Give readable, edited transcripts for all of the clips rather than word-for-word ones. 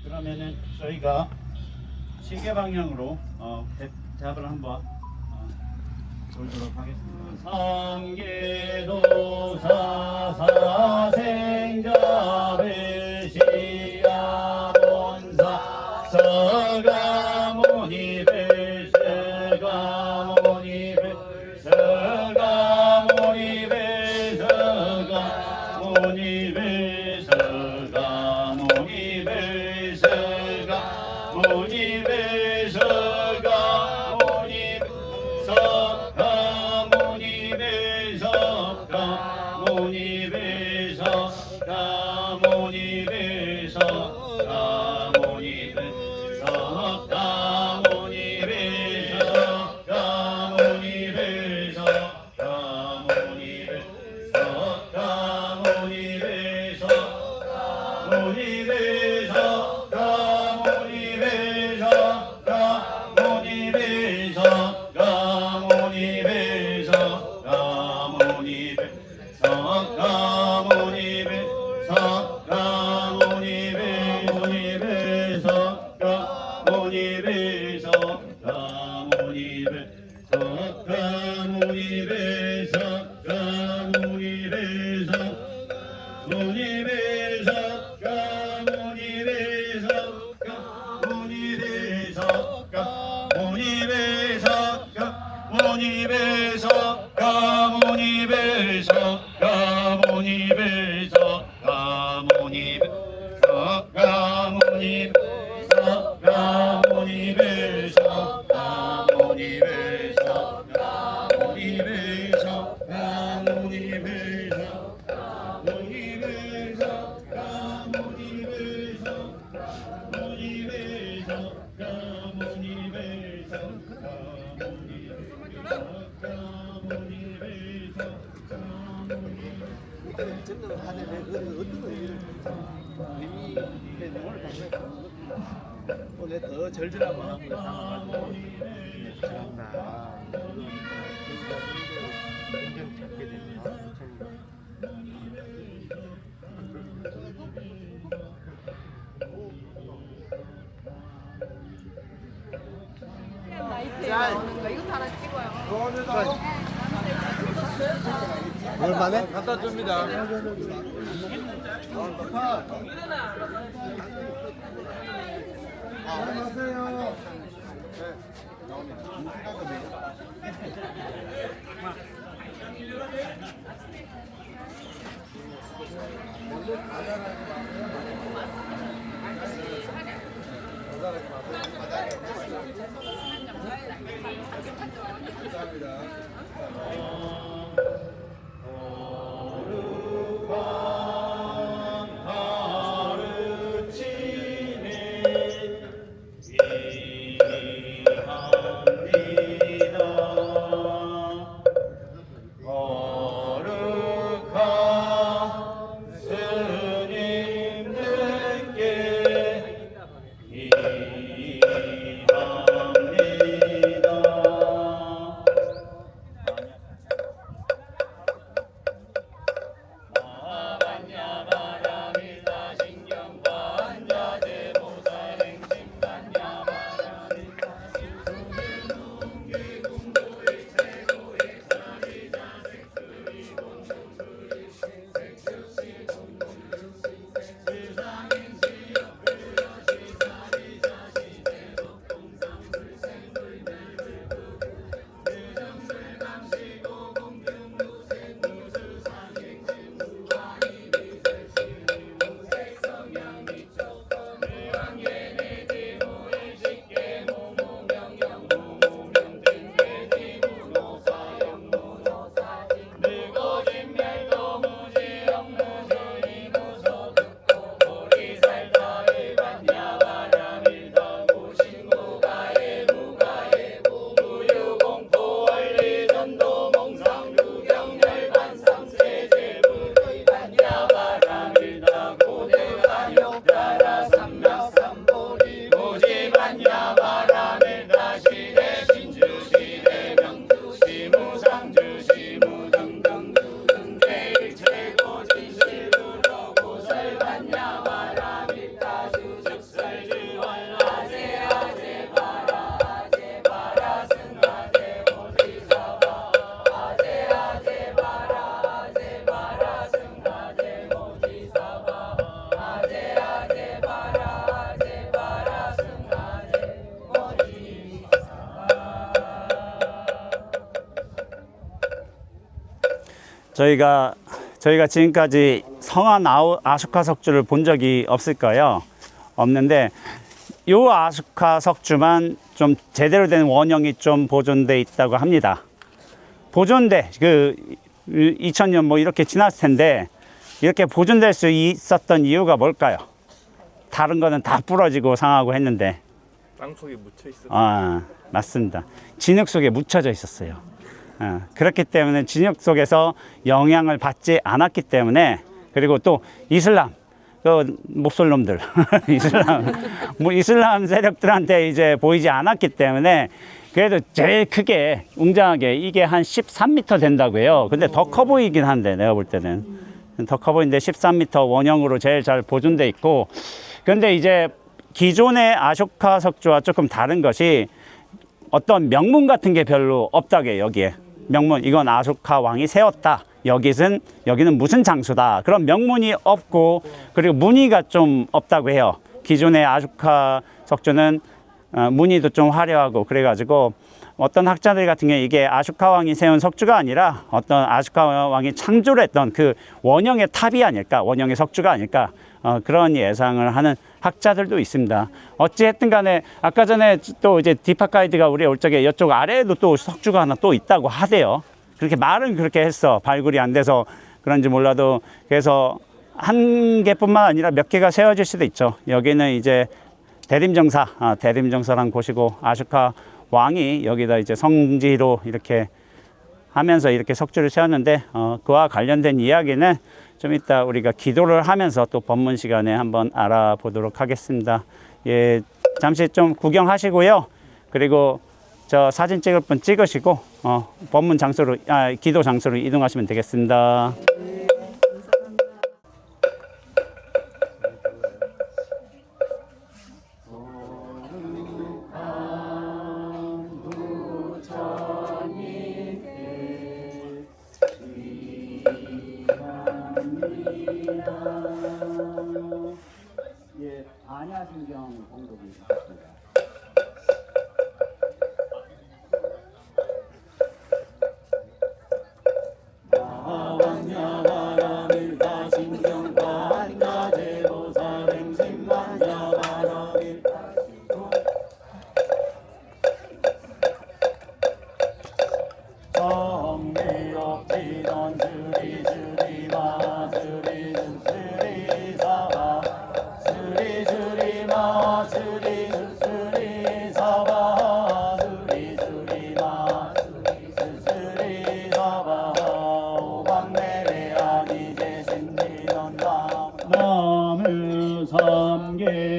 그러면은 저희가 시계 방향으로 대합을 한번 돌도록 하겠습니다. 상계도사 사생자배시야 본사 서가모니배 서가모니배 서가모니배 서가모니배 서가모니배 서가모니배 서가모니배 전는 하는 어떤 의미를 의미 오늘 오늘 더 절절한 마음으로 담아가지고 잘한다. 굉장히 찾게 되는 나오는 거 이것도 하나 찍어요. 얼마네? 갖다 줍니다. 안녕하세요. 저희가 지금까지 성한 아슈카 석주를 본 적이 없을 거예요. 없는데 요 아슈카 석주만 좀 제대로 된 원형이 좀 보존돼 있다고 합니다. 보존돼 2000년 뭐 이렇게 지났을 텐데 이렇게 보존될 수 있었던 이유가 뭘까요? 다른 거는 다 부러지고 상하고 했는데 땅 속에 묻혀 있어. 아, 맞습니다. 진흙 속에 묻혀져 있었어요. 그렇기 때문에 진흙 속에서 영향을 받지 않았기 때문에, 그리고 또 이슬람, 그 몹솔놈들, 이슬람 세력들한테 이제 보이지 않았기 때문에, 그래도 제일 크게 웅장하게 이게 한 13m 된다고 해요. 근데 더 커 보이긴 한데, 내가 볼 때는 더 커 보이는데 13m 원형으로 제일 잘 보존돼 있고, 근데 이제 기존의 아쇼카 석주와 조금 다른 것이 어떤 명문 같은 게 별로 없다고 해요. 여기에 명문, 이건 아쇼카 왕이 세웠다, 여기는 무슨 장소다, 그런 명문이 없고, 그리고 무늬가 좀 없다고 해요. 기존의 아쇼카 석주는 무늬도 좀 화려하고, 그래가지고 어떤 학자들 같은 경우에 이게 아쇼카 왕이 세운 석주가 아니라 어떤 아쇼카 왕이 창조를 했던 그 원형의 탑이 아닐까, 원형의 석주가 아닐까, 그런 예상을 하는 학자들도 있습니다. 어찌했든 간에 아까 전에 또 이제 디팍 가이드가 우리 올 적에 이쪽 아래에도 또 석주가 하나 또 있다고 하대요. 그렇게 말은 그렇게 했어. 발굴이 안 돼서 그런지 몰라도. 그래서 한 개뿐만 아니라 몇 개가 세워질 수도 있죠. 여기는 이제 대림정사라는 곳이고, 아쇼카 왕이 여기다 이제 성지로 이렇게 하면서 이렇게 석주를 세웠는데, 그와 관련된 이야기는 좀 이따 우리가 기도를 하면서 또 법문 시간에 한번 알아보도록 하겠습니다. 예, 잠시 좀 구경하시고요. 그리고 저 사진 찍을 분 찍으시고 법문 장소로, 기도 장소로 이동하시면 되겠습니다. 예, 안야신경 공독이 있습니다.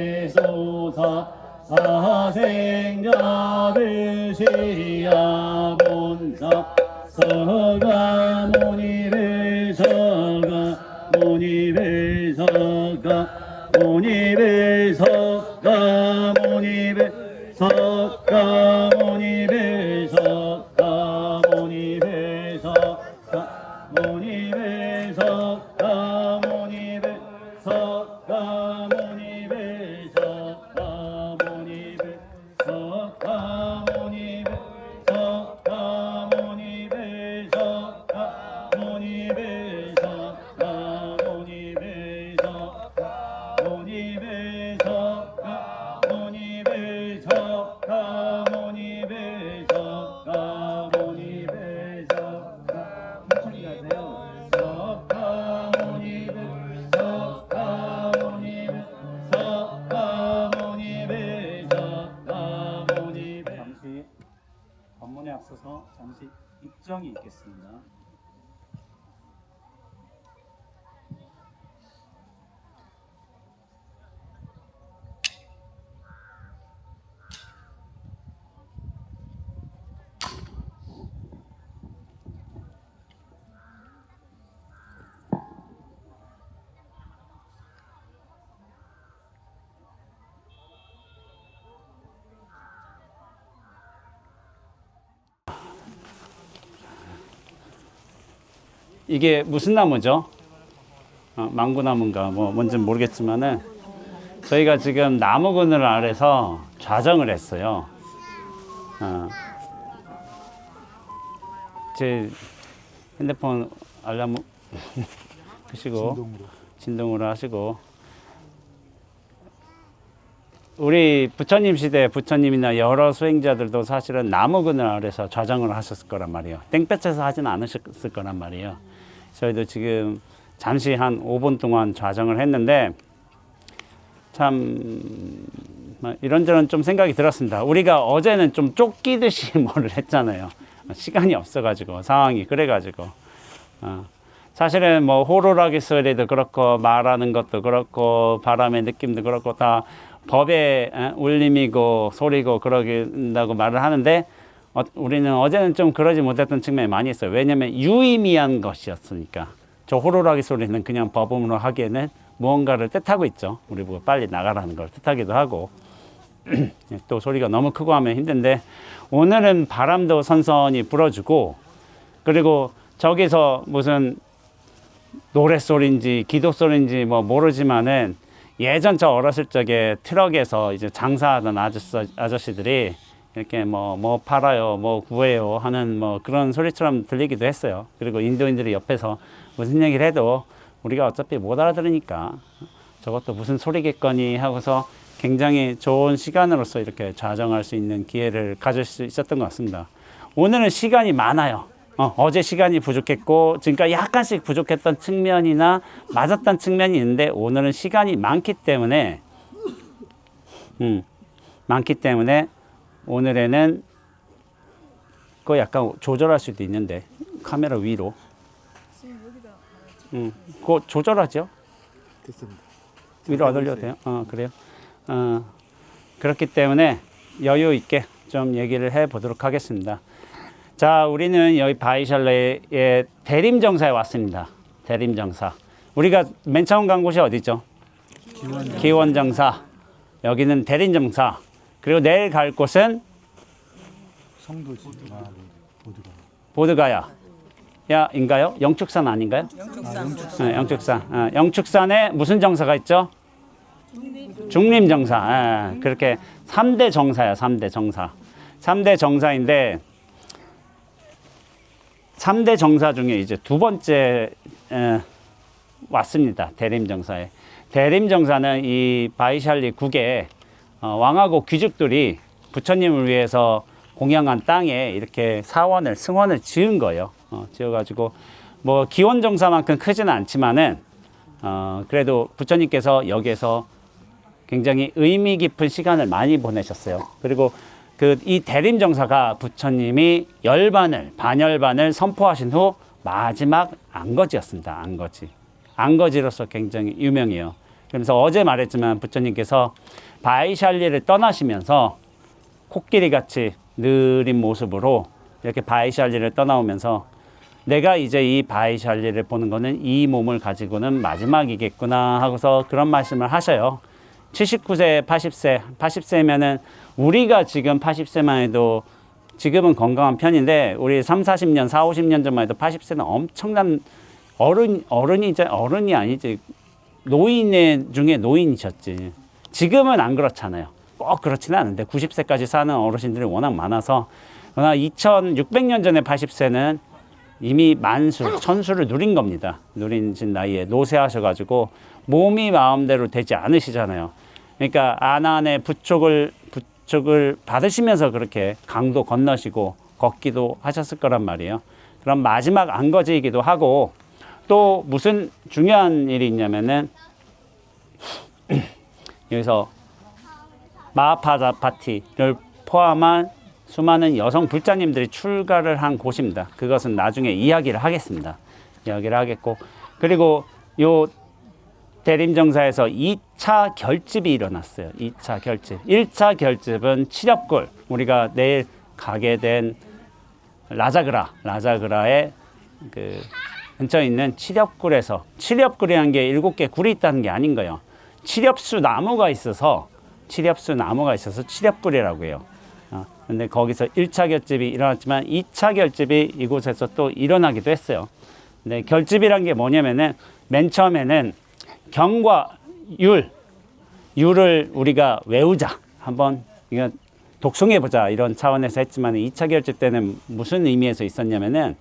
삼계소사 사생자들 시야본사 서가모니베 서가모니베 서가모니베 서가모니베 서가모니베 서가모니베 서가모니베 서가모니베 서가모니베 서가모니베 서가모니베 서가모니베 서가모니베 서가모니베 서가모니베 서가모니베 서가모니베 서가모니베 천천히 가세요. 서가모니베 서가모니베 서가모니베 서가모니베. 잠시 법문에 앞서서 잠시 입정이 있겠습니다. 이게 무슨 나무죠? 망고나무인가 뭔지는 모르겠지만은 저희가 지금 나무 그늘 아래서 좌정을 했어요. 핸드폰 알람 끄시고 진동으로 하시고. 우리 부처님 시대 부처님이나 여러 수행자들도 사실은 나무 그늘 아래서 좌정을 하셨을 거란 말이에요. 땡볕에서 하지는 않으셨을 거란 말이에요. 저희도 지금 잠시 한 5분 동안 좌정을 했는데 참 이런저런 좀 생각이 들었습니다. 우리가 어제는 좀 쫓기듯이 뭐를 했잖아요. 시간이 없어가지고 상황이 그래가지고 사실은 뭐 호루라기 소리도 그렇고 말하는 것도 그렇고 바람의 느낌도 그렇고 다 법의 울림이고 소리고 그러긴다고 말을 하는데 우리는 어제는 좀 그러지 못했던 측면이 많이 있어요. 왜냐하면 유의미한 것이었으니까. 저 호루라기 소리는 그냥 법음으로 하기에는 무언가를 뜻하고 있죠. 우리 보고 빨리 나가라는 걸 뜻하기도 하고 또 소리가 너무 크고 하면 힘든데 오늘은 바람도 선선히 불어주고 그리고 저기서 무슨 노랫소리인지 기도소리인지 뭐 모르지만은 예전 저 어렸을 적에 트럭에서 이제 장사하던 아저씨들이 이렇게 뭐 팔아요, 뭐 구해요 하는 뭐 그런 소리처럼 들리기도 했어요. 그리고 인도인들이 옆에서 무슨 얘기를 해도 우리가 어차피 못 알아들으니까 저것도 무슨 소리겠거니 하고서 굉장히 좋은 시간으로서 이렇게 좌정할 수 있는 기회를 가질 수 있었던 것 같습니다. 오늘은 시간이 많아요. 어제 시간이 부족했고 지금까지 약간씩 부족했던 측면이나 맞았던 측면이 있는데 오늘은 시간이 많기 때문에 오늘에는 그거 약간 조절할 수도 있는데 카메라 위로 그거 조절하죠? 됐습니다. 위로 안 올려도 돼요? 그래요? 그렇기 때문에 여유 있게 좀 얘기를 해 보도록 하겠습니다. 자, 우리는 여기 바이샬레의 대림정사에 왔습니다. 대림정사. 우리가 맨 처음 간 곳이 어디죠? 기원정사. 여기는 대림정사. 그리고 내일 갈 곳은 성도지. 보드가야. 인가요? 영축산 아닌가요? 영축산. 영축산. 영축산에 무슨 정사가 있죠? 중림정사. 그렇게 3대 정사야, 3대 정사. 3대 정사인데 3대 정사 중에 이제 두 번째 왔습니다. 대림정사에. 대림정사는 이 바이샬리 국의 왕하고 귀족들이 부처님을 위해서 공양한 땅에 이렇게 승원을 지은 거예요. 지어가지고 뭐 기원정사만큼 크지는 않지만은 그래도 부처님께서 여기에서 굉장히 의미 깊은 시간을 많이 보내셨어요. 그리고 이 대림정사가 부처님이 반열반을 선포하신 후 마지막 안거지였습니다. 안거지로서 굉장히 유명해요. 그래서 어제 말했지만 부처님께서 바이샬리를 떠나시면서 코끼리 같이 느린 모습으로 이렇게 바이샬리를 떠나오면서 내가 이제 이 바이샬리를 보는 거는 이 몸을 가지고는 마지막이겠구나 하고서 그런 말씀을 하셔요. 79세, 80세면은 우리가 지금 80세만 해도 지금은 건강한 편인데 우리 3, 40년, 4, 50년 전만 해도 80세는 엄청난 어른이 아니지. 노인 중에 노인이셨지. 지금은 안 그렇잖아요. 꼭 그렇지는 않은데 90세까지 사는 어르신들이 워낙 많아서 2600년 전에 80세는 이미 천수를 누린 겁니다. 누린신 나이에 노쇠하셔가지고 몸이 마음대로 되지 않으시잖아요. 그러니까 아난의 부촉을 받으시면서 그렇게 강도 건너시고 걷기도 하셨을 거란 말이에요. 그럼 마지막 안거지이기도 하고 또 무슨 중요한 일이 있냐면은 여기서 마하파자파티를 포함한 수많은 여성 불자님들이 출가를 한 곳입니다. 그것은 나중에 이야기를 하겠습니다. 이야기를 하겠고 그리고 요 대림정사에서 2차 결집이 일어났어요. 2차 결집. 1차 결집은 칠엽굴. 우리가 내일 가게 된 라자그라의 그 근처에 있는 칠엽굴에서 칠엽굴이라는 게 7개 굴이 있다는 게 아닌 거예요. 칠엽수 나무가 있어서 칠엽굴이라고 해요. 근데 거기서 1차 결집이 일어났지만 2차 결집이 이곳에서 또 일어나기도 했어요. 근데 결집이란 게 뭐냐면은 맨 처음에는 경과 율을 우리가 외우자. 한번 이거 독송해 보자. 이런 차원에서 했지만 2차 결집 때는 무슨 의미에서 있었냐면은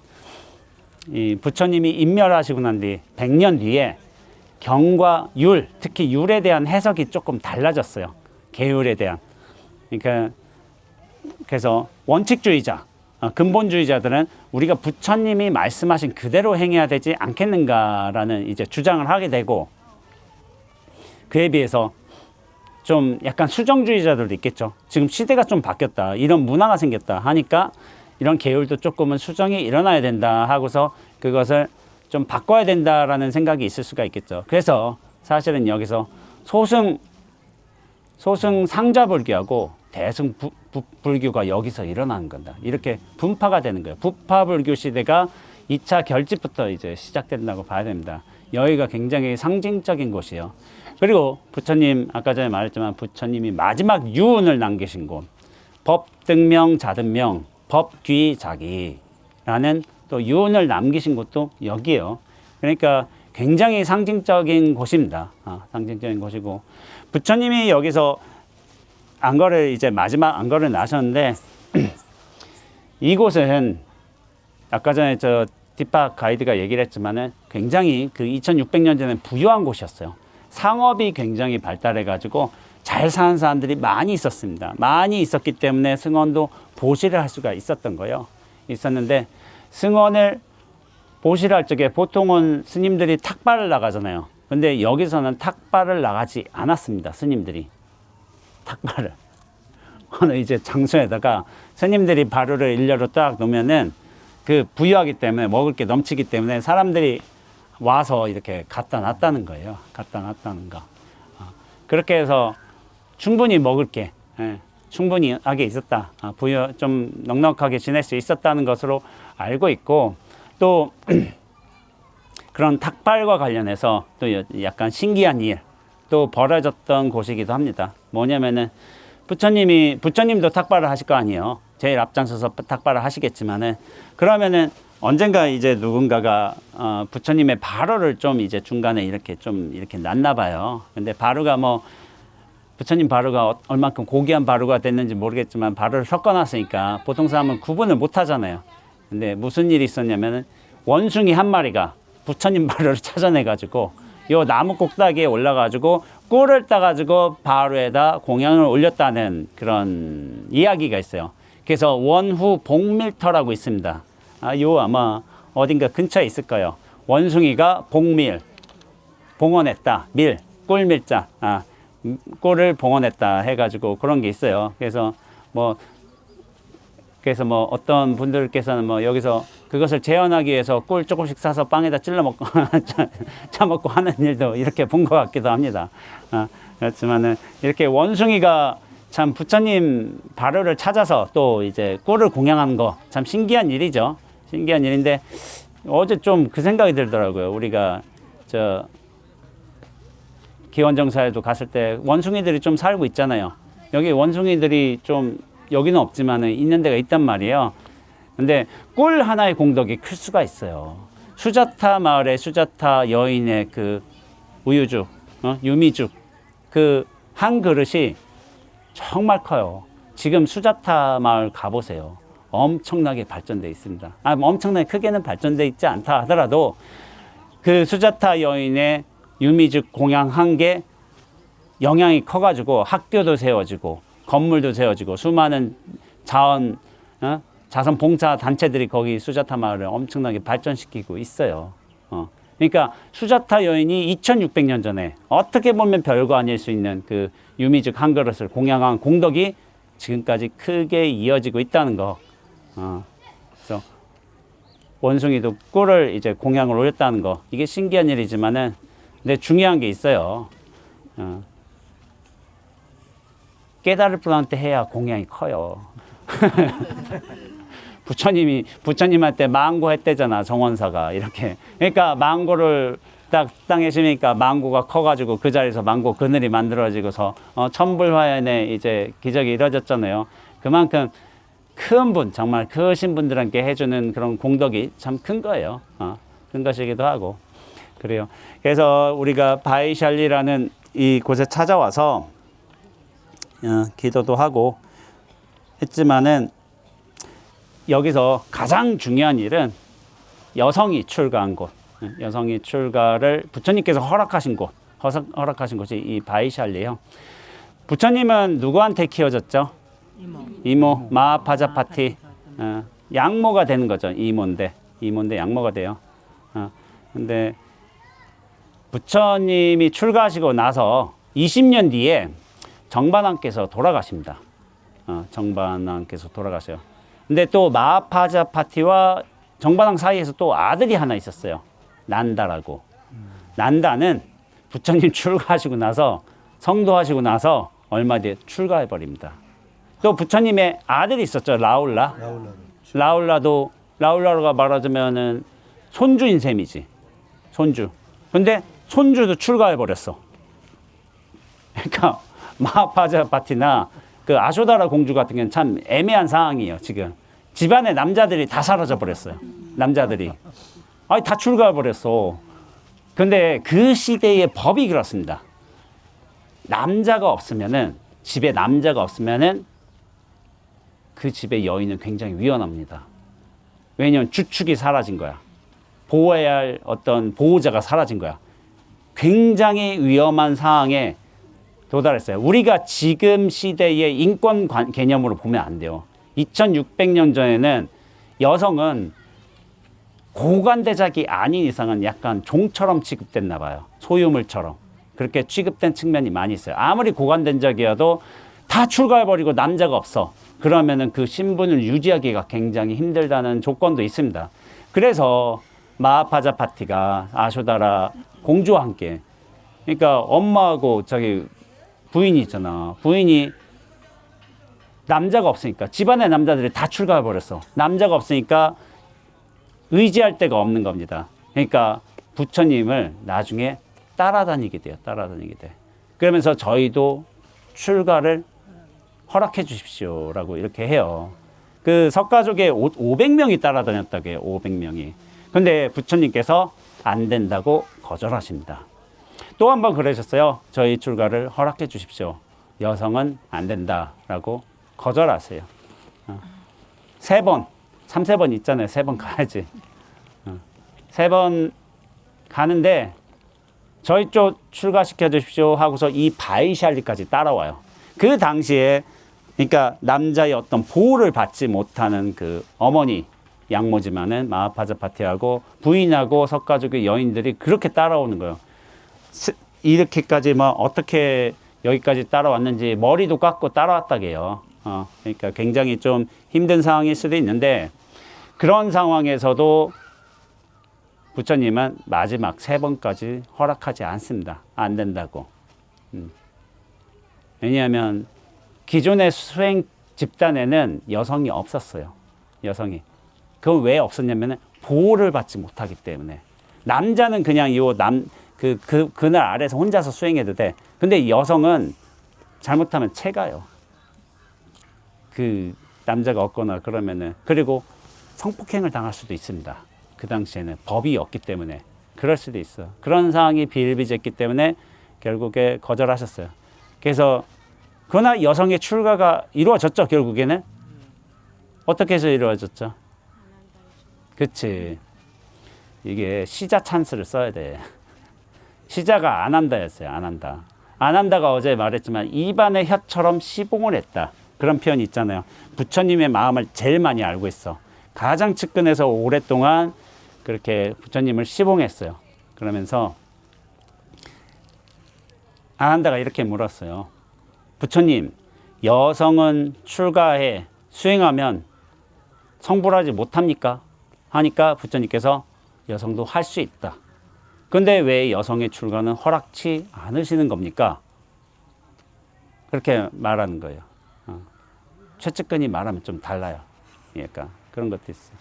이 부처님이 인멸하시고 난 뒤 100년 뒤에 경과 율, 특히 율에 대한 해석이 조금 달라졌어요. 계율에 대한. 그러니까 그래서 원칙주의자, 근본주의자들은 우리가 부처님이 말씀하신 그대로 행해야 되지 않겠는가라는 이제 주장을 하게 되고, 그에 비해서 좀 약간 수정주의자들도 있겠죠. 지금 시대가 좀 바뀌었다, 이런 문화가 생겼다 하니까 이런 계율도 조금은 수정이 일어나야 된다 하고서 그것을 좀 바꿔야 된다라는 생각이 있을 수가 있겠죠. 그래서 사실은 여기서 소승 상자불교하고 대승 불교가 여기서 일어나는 건다. 이렇게 분파가 되는 거예요. 부파불교 시대가 2차 결집부터 이제 시작된다고 봐야 됩니다. 여기가 굉장히 상징적인 곳이에요. 그리고 부처님, 아까 전에 말했지만 부처님이 마지막 유언을 남기신 곳, 법등명 자등명 법귀자기라는 또 유언을 남기신 곳도 여기에요. 그러니까 굉장히 상징적인 곳입니다. 상징적인 곳이고, 부처님이 여기서 안거를 이제 마지막 안거를 나셨는데 이곳은 아까 전에 저 뒷박 가이드가 얘기를 했지만은 굉장히 그 2600년 전에 부유한 곳이었어요. 상업이 굉장히 발달해 가지고 잘 사는 사람들이 많이 있었습니다. 많이 있었기 때문에 승원도 보시를 할 수가 있었던 거예요. 있었는데 승원을 보시를 할 적에 보통은 스님들이 탁발을 나가잖아요. 근데 여기서는 탁발을 나가지 않았습니다. 스님들이 탁발을 어느 이제 장소에다가 스님들이 발효를 일렬로 딱 놓으면은 그 부유하기 때문에 먹을 게 넘치기 때문에 사람들이 와서 이렇게 갖다 놨다는 거예요. 갖다 놨다는 거. 그렇게 해서 충분히 먹을 게 충분히 하게 있었다. 부유 좀 넉넉하게 지낼 수 있었다는 것으로 알고 있고, 또 그런 탁발과 관련해서 또 약간 신기한 일 또 벌어졌던 곳이기도 합니다. 뭐냐면은 부처님도 탁발을 하실 거 아니에요. 제일 앞장서서 탁발을 하시겠지만은, 그러면은 언젠가 이제 누군가가 부처님의 발효를 좀 이제 중간에 이렇게 놨나 봐요. 근데 발효가 뭐 부처님 발효가 얼만큼 고귀한 발효가 됐는지 모르겠지만 발효를 섞어놨으니까 보통 사람은 구분을 못 하잖아요. 근데 무슨 일이 있었냐면은 원숭이 한 마리가 부처님 발효를 찾아내가지고 요 나무 꼭다기에 올라가지고 꿀을 따가지고 발효에다 공양을 올렸다는 그런 이야기가 있어요. 그래서 원후 복밀터라고 있습니다. 요 아마 어딘가 근처에 있을 거예요. 원숭이가 복밀, 봉헌했다. 밀, 꿀밀자, 꿀을 봉헌했다 해가지고 그런 게 있어요. 그래서 뭐 어떤 분들께서는 뭐 여기서 그것을 재현하기 위해서 꿀 조금씩 사서 빵에다 찔러 먹고 짜먹고 하는 일도 이렇게 본 것 같기도 합니다. 그렇지만은 이렇게 원숭이가 참 부처님 발효를 찾아서 또 이제 꿀을 공양한 거 참 신기한 일이죠. 신기한 일인데 어제 좀 그 생각이 들더라고요. 우리가 저 기원정사에도 갔을 때 원숭이들이 좀 살고 있잖아요. 여기 원숭이들이 좀 여기는 없지만은 있는 데가 있단 말이에요. 근데 꿀 하나의 공덕이 클 수가 있어요. 수자타 마을의 수자타 여인의 그 우유죽, 유미죽, 그 한 그릇이 정말 커요. 지금 수자타 마을 가보세요. 엄청나게 발전되어 있습니다. 엄청나게 크게는 발전되어 있지 않다 하더라도 그 수자타 여인의 유미죽 공양한 게 영향이 커가지고 학교도 세워지고 건물도 세워지고 수많은 자선 봉사 단체들이 거기 수자타 마을을 엄청나게 발전시키고 있어요. 그러니까 수자타 여인이 2600년 전에 어떻게 보면 별거 아닐 수 있는 그 유미죽 한 그릇을 공양한 공덕이 지금까지 크게 이어지고 있다는 거. 그래서 원숭이도 꿀을 이제 공양을 올렸다는 거, 이게 신기한 일이지만은 근데 중요한 게 있어요. 깨달을 분한테 해야 공양이 커요. 부처님한테 망고 했대잖아, 정원사가. 이렇게. 그러니까 망고를 딱 땅에 심으니까 망고가 커가지고 그 자리에서 망고 그늘이 만들어지고서 천불화연의 이제 기적이 이루어졌잖아요. 그만큼 큰 분, 정말 크신 분들한테 해주는 그런 공덕이 참 큰 거예요. 큰 것이기도 하고. 그래요. 그래서 우리가 바이샬리라는 이 곳에 찾아와서 기도도 하고 했지만은 여기서 가장 중요한 일은 여성이 출가한 곳, 여성이 출가를 부처님께서 허락하신 곳, 허락하신 곳이 이 바이샬리예요. 부처님은 누구한테 키워졌죠? 이모 마하파자파티, 양모가 되는 거죠. 이모인데 양모가 돼요. 근데 부처님이 출가하시고 나서 20년 뒤에 정반왕께서 돌아가십니다. 정반왕께서 돌아가셔요. 근데 또 마하파자파티와 정반왕 사이에서 또 아들이 하나 있었어요. 난다라고. 난다는 부처님 출가하시고 나서 성도하시고 나서 얼마 뒤에 출가해 버립니다. 또 부처님의 아들이 있었죠. 라울라. 라울라가 말하자면은 손주인 셈이지. 손주. 근데 손주도 출가해 버렸어. 그러니까 마하파자파티나 그 아쇼다라 공주 같은 경우는 참 애매한 상황이에요. 지금 집안의 남자들이 다 사라져 버렸어요. 남자들이 아니 다 출가해 버렸어. 근데 그 시대의 법이 그렇습니다. 남자가 없으면은, 집에 남자가 없으면은 그 집의 여인은 굉장히 위험합니다. 왜냐하면 주축이 사라진 거야. 보호해야 할 어떤 보호자가 사라진 거야. 굉장히 위험한 상황에 도달했어요. 우리가 지금 시대의 인권 개념으로 보면 안 돼요. 2600년 전에는 여성은 고관대작이 아닌 이상은 약간 종처럼 취급됐나 봐요. 소유물처럼. 그렇게 취급된 측면이 많이 있어요. 아무리 고관대작이어도 다 출가해버리고 남자가 없어. 그러면은 그 신분을 유지하기가 굉장히 힘들다는 조건도 있습니다. 그래서 마하파자파티가 아쇼다라 공주와 함께, 그러니까 엄마하고 저기 부인이 있잖아. 부인이 남자가 없으니까, 집안의 남자들이 다 출가해 버렸어. 남자가 없으니까 의지할 데가 없는 겁니다. 그러니까 부처님을 나중에 따라다니게 돼요. 따라다니게 돼. 그러면서 저희도 출가를 허락해 주십시오라고 이렇게 해요. 그 석가족에 500명이 따라다녔다고 해요. 500명이. 근데 부처님께서 안 된다고 거절하십니다. 또 한 번 그러셨어요. 저희 출가를 허락해 주십시오. 여성은 안 된다라고 거절하세요. 3번, 3번 있잖아요. 3번 가야지. 3번 가는데 저희 쪽 출가시켜 주십시오 하고서 이 바이샬리까지 따라와요. 그 당시에 그러니까 남자의 어떤 보호를 받지 못하는 그 어머니 양모지만은 마하파자파티하고 부인하고 석가족의 여인들이 그렇게 따라오는 거예요. 이렇게까지 뭐 어떻게 여기까지 따라왔는지 머리도 깎고 따라왔다게요. 그러니까 굉장히 좀 힘든 상황일 수도 있는데, 그런 상황에서도 부처님은 마지막 3번까지 허락하지 않습니다. 안 된다고. 왜냐하면 기존의 수행 집단에는 여성이 없었어요. 여성이. 그건 왜 없었냐면 보호를 받지 못하기 때문에. 남자는 그냥 그날 아래에서 혼자서 수행해도 돼. 근데 여성은 잘못하면 채가요. 그 남자가 없거나 그러면은. 그리고 성폭행을 당할 수도 있습니다. 그 당시에는 법이 없기 때문에 그럴 수도 있어. 그런 상황이 비일비재했기 때문에 결국에 거절하셨어요. 그래서 그러나 여성의 출가가 이루어졌죠. 결국에는 어떻게 해서 이루어졌죠? 그치. 이게 시자 찬스를 써야 돼. 시자가 안 한다였어요. 안 한다. 안 한다가 어제 말했지만 입안의 혀처럼 시봉을 했다. 그런 표현이 있잖아요. 부처님의 마음을 제일 많이 알고 있어. 가장 측근에서 오랫동안 그렇게 부처님을 시봉했어요. 그러면서 아난다가 이렇게 물었어요. 부처님, 여성은 출가해 수행하면 성불하지 못합니까? 하니까 부처님께서 여성도 할 수 있다. 근데 왜 여성의 출가는 허락치 않으시는 겁니까? 그렇게 말하는 거예요. 최측근이 말하면 좀 달라요. 그러니까 그런 것도 있어요.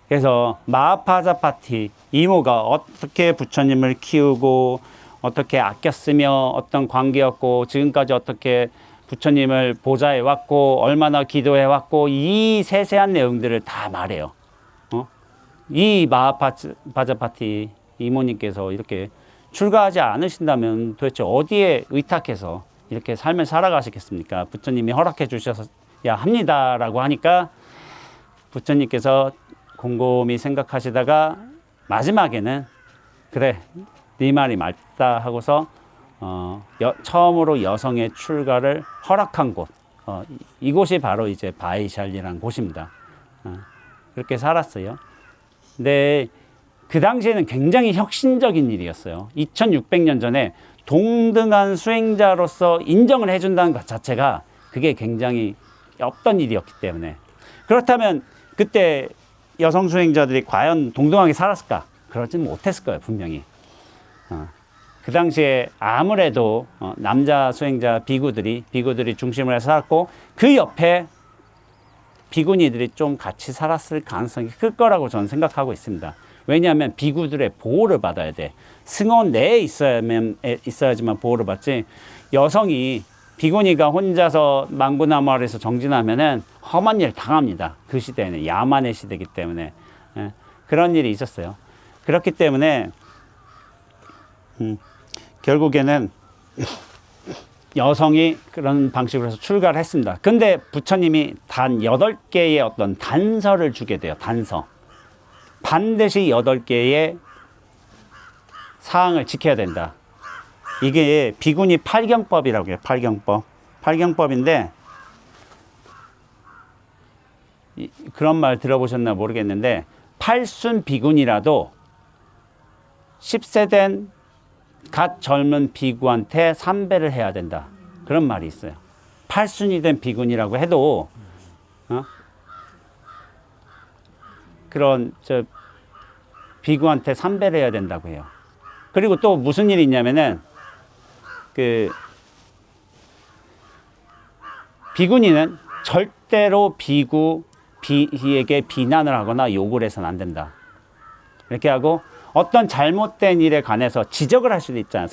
그래서 마하파자파티 이모가 어떻게 부처님을 키우고 어떻게 아꼈으며 어떤 관계였고 지금까지 어떻게 부처님을 보좌해 왔고 얼마나 기도해 왔고 이 세세한 내용들을 다 말해요. 이 마하파자파티 이모님께서 이렇게 출가하지 않으신다면 도대체 어디에 의탁해서 이렇게 삶을 살아가시겠습니까? 부처님이 허락해 주셔야 합니다라고 하니까 부처님께서 곰곰이 생각하시다가 마지막에는 그래 네 말이 맞다 하고서 처음으로 여성의 출가를 허락한 곳 이곳이 바로 이제 바이샬리라는 곳입니다. 그렇게 살았어요. 근데 그 당시에는 굉장히 혁신적인 일이었어요. 2600년 전에 동등한 수행자로서 인정을 해준다는 것 자체가 그게 굉장히 없던 일이었기 때문에. 그렇다면 그때 여성 수행자들이 과연 동등하게 살았을까? 그러진 못했을 거예요, 분명히. 그 당시에 아무래도 남자 수행자 비구들이 중심으로 해서 살았고 그 옆에 비구니들이 좀 같이 살았을 가능성이 클 거라고 저는 생각하고 있습니다. 왜냐하면 비구들의 보호를 받아야 돼. 승원 내에 있어야지만 보호를 받지. 여성이 비구니가 혼자서 망부나무 아래에서 정진하면은 험한 일 당합니다. 그 시대에는 야만의 시대이기 때문에 그런 일이 있었어요. 그렇기 때문에 결국에는 여성이 그런 방식으로 해서 출가를 했습니다. 근데 부처님이 단 8개의 어떤 단서를 주게 돼요. 단서. 반드시 8개의 사항을 지켜야 된다. 이게 비구니 팔경법이라고 해요. 팔경법. 팔경법인데 그런 말 들어보셨나 모르겠는데 팔순 비구니라도 10세 된 갓 젊은 비구한테 삼배를 해야 된다. 그런 말이 있어요. 팔순이 된 비구니라고 해도 그런 비구한테 삼배를 해야 된다고 해요. 그리고 또 무슨 일이 있냐면은 비구니는 절대로 비에게 비난을 하거나 욕을 해서는 안 된다. 이렇게 하고 어떤 잘못된 일에 관해서 지적을 할 수도 있잖아요.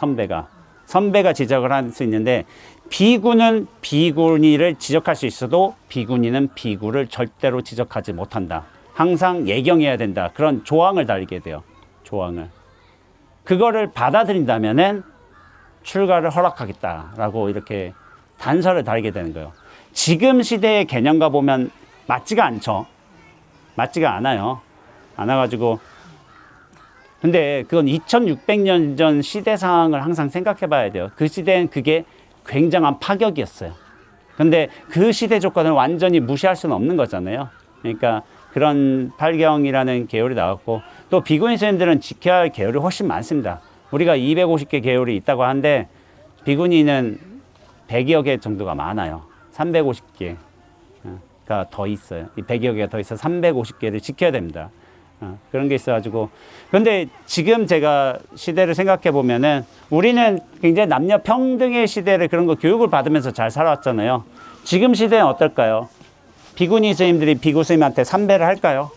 선배가 지적을 할 수 있는데 비구는 비구니를 지적할 수 있어도 비구니는 비구를 절대로 지적하지 못한다. 항상 예경해야 된다. 그런 조항을 달게 돼요. 조항을. 그거를 받아들인다면은 출가를 허락하겠다라고 이렇게 단서를 달게 되는 거예요. 지금 시대의 개념과 보면 맞지가 않죠. 맞지가 않아요. 않아가지고 근데 그건 2600년 전 시대 상황을 항상 생각해 봐야 돼요. 그 시대엔 그게 굉장한 파격이었어요. 근데 그 시대 조건을 완전히 무시할 수는 없는 거잖아요. 그러니까 그런 팔경이라는 계율이 나왔고 또 비구니 스님들은 지켜야 할 계율이 훨씬 많습니다. 우리가 250개 계율이 있다고 하는데 비구니는 100여 개 정도가 많아요. 350개가 더 있어요. 100여 개가 더 있어 350개를 지켜야 됩니다. 그런 게 있어가지고 근데 지금 제가 시대를 생각해 보면은 우리는 굉장히 남녀 평등의 시대를 그런 거 교육을 받으면서 잘 살아왔잖아요. 지금 시대는 어떨까요? 비구니 스님들이 비구 스님한테 삼배를 할까요?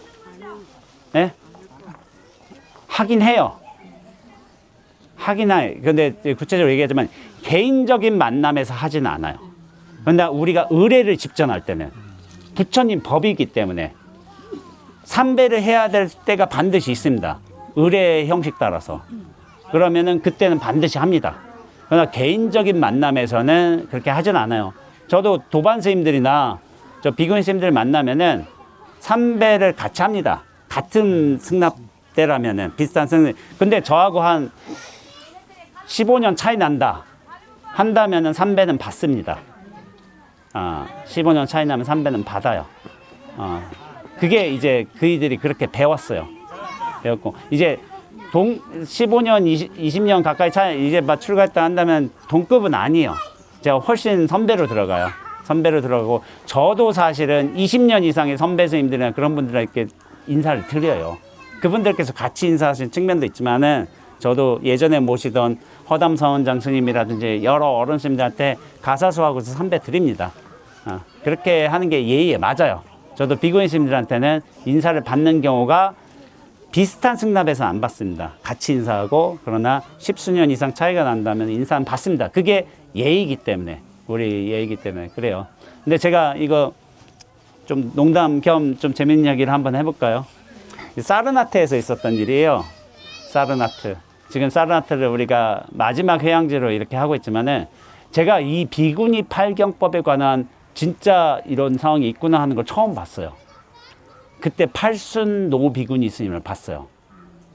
네? 하긴 해요. 하긴 해요. 근데 구체적으로 얘기하자면 개인적인 만남에서 하지는 않아요. 그런데 우리가 의례를 집전할 때는 부처님 법이기 때문에 삼배를 해야 될 때가 반드시 있습니다. 의례 형식 따라서. 그러면은 그때는 반드시 합니다. 그러나 개인적인 만남에서는 그렇게 하진 않아요. 저도 도반 스님들이나 저 비구니 스님들 만나면은 삼배를 같이 합니다. 같은 승납대라면은 비슷한 승납. 근데 저하고 한 15년 차이 난다. 한다면은 삼배는 받습니다. 15년 차이 나면 삼배는 받아요. 그게 이제 그이들이 그렇게 배웠어요. 배웠고 이제 15년, 20년 가까이 차이 이제 막 출가했다 한다면 동급은 아니에요. 제가 훨씬 선배로 들어가요. 선배로 들어가고 저도 사실은 20년 이상의 선배 스님들이나 그런 분들에게 인사를 드려요. 그분들께서 같이 인사하시는 측면도 있지만은 저도 예전에 모시던 허담 서원장 스님이라든지 여러 어른 스님들한테 가사수하고서 선배 드립니다. 그렇게 하는 게 예의에 맞아요. 저도 비구니 스님들한테는 인사를 받는 경우가 비슷한 승납에서 안 받습니다. 같이 인사하고 그러나 10수년 이상 차이가 난다면 인사는 받습니다. 그게 예의이기 때문에 우리 예의이기 때문에 그래요. 근데 제가 이거 좀 농담 겸 좀 재밌는 이야기를 한번 해볼까요? 사르나트에서 있었던 일이에요. 사르나트. 지금 사르나트를 우리가 마지막 회양지로 이렇게 하고 있지만은 제가 이 비구니 팔경법에 관한 진짜 이런 상황이 있구나 하는 걸 처음 봤어요. 그때 팔순 노비구니 스님을 봤어요.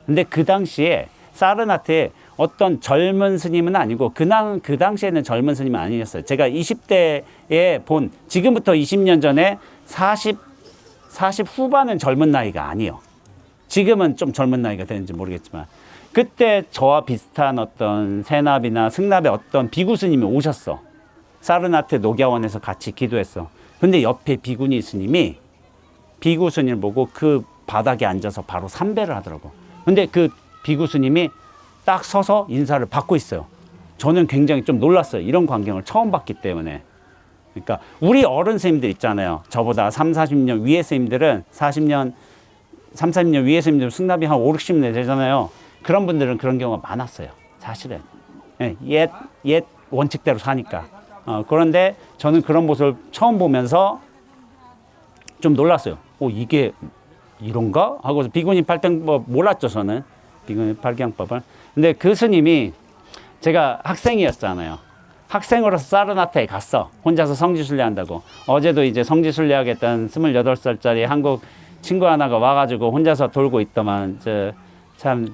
근데 그 당시에 사르나트에 어떤 젊은 스님은 아니고 그 당시에는 젊은 스님은 아니었어요. 제가 20대에 본 지금부터 20년 전에 40 후반은 젊은 나이가 아니에요. 지금은 좀 젊은 나이가 되는지 모르겠지만 그때 저와 비슷한 어떤 세납이나 승납의 어떤 비구 스님이 오셨어. 사르나트 녹야원에서 같이 기도했어. 근데 옆에 비구니 스님이 비구 스님을 보고 그 바닥에 앉아서 바로 삼배를 하더라고. 근데 그 비구 스님이 딱 서서 인사를 받고 있어요. 저는 굉장히 좀 놀랐어요. 이런 광경을 처음 봤기 때문에. 그러니까 우리 어른 스님들 있잖아요. 저보다 40년 위에 스님들은 40년 위에 스님들 승납이 한 60년 되잖아요. 그런 분들은 그런 경우가 많았어요. 사실은. 옛 원칙대로 사니까. 그런데 저는 그런 모습을 처음 보면서 좀 놀랐어요. 이게 이런가? 하고서 비구니 팔경법 몰랐죠, 저는. 비구니 팔경법을. 근데 그 스님이 제가 학생이었잖아요. 학생으로서 사르나트에 갔어. 혼자서 성지순례 한다고. 어제도 이제 성지순례 하겠다는 28살짜리 한국 친구 하나가 와가지고 혼자서 돌고 있더만.